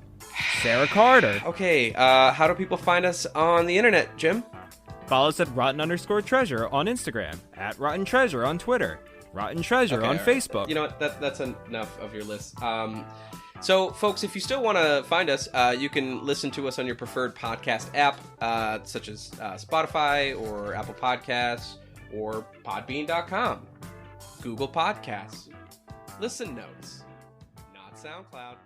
Sarah Carter.
Okay, how do people find us on the internet, Jim?
Follow us at Rotten_Treasure on Instagram, at Rotten Treasure on Twitter, Rotten Treasure on Facebook.
You know what? That's enough of your list. So, folks, if you still want to find us, you can listen to us on your preferred podcast app, such as Spotify or Apple Podcasts or Podbean.com, Google Podcasts, Listen Notes, not SoundCloud.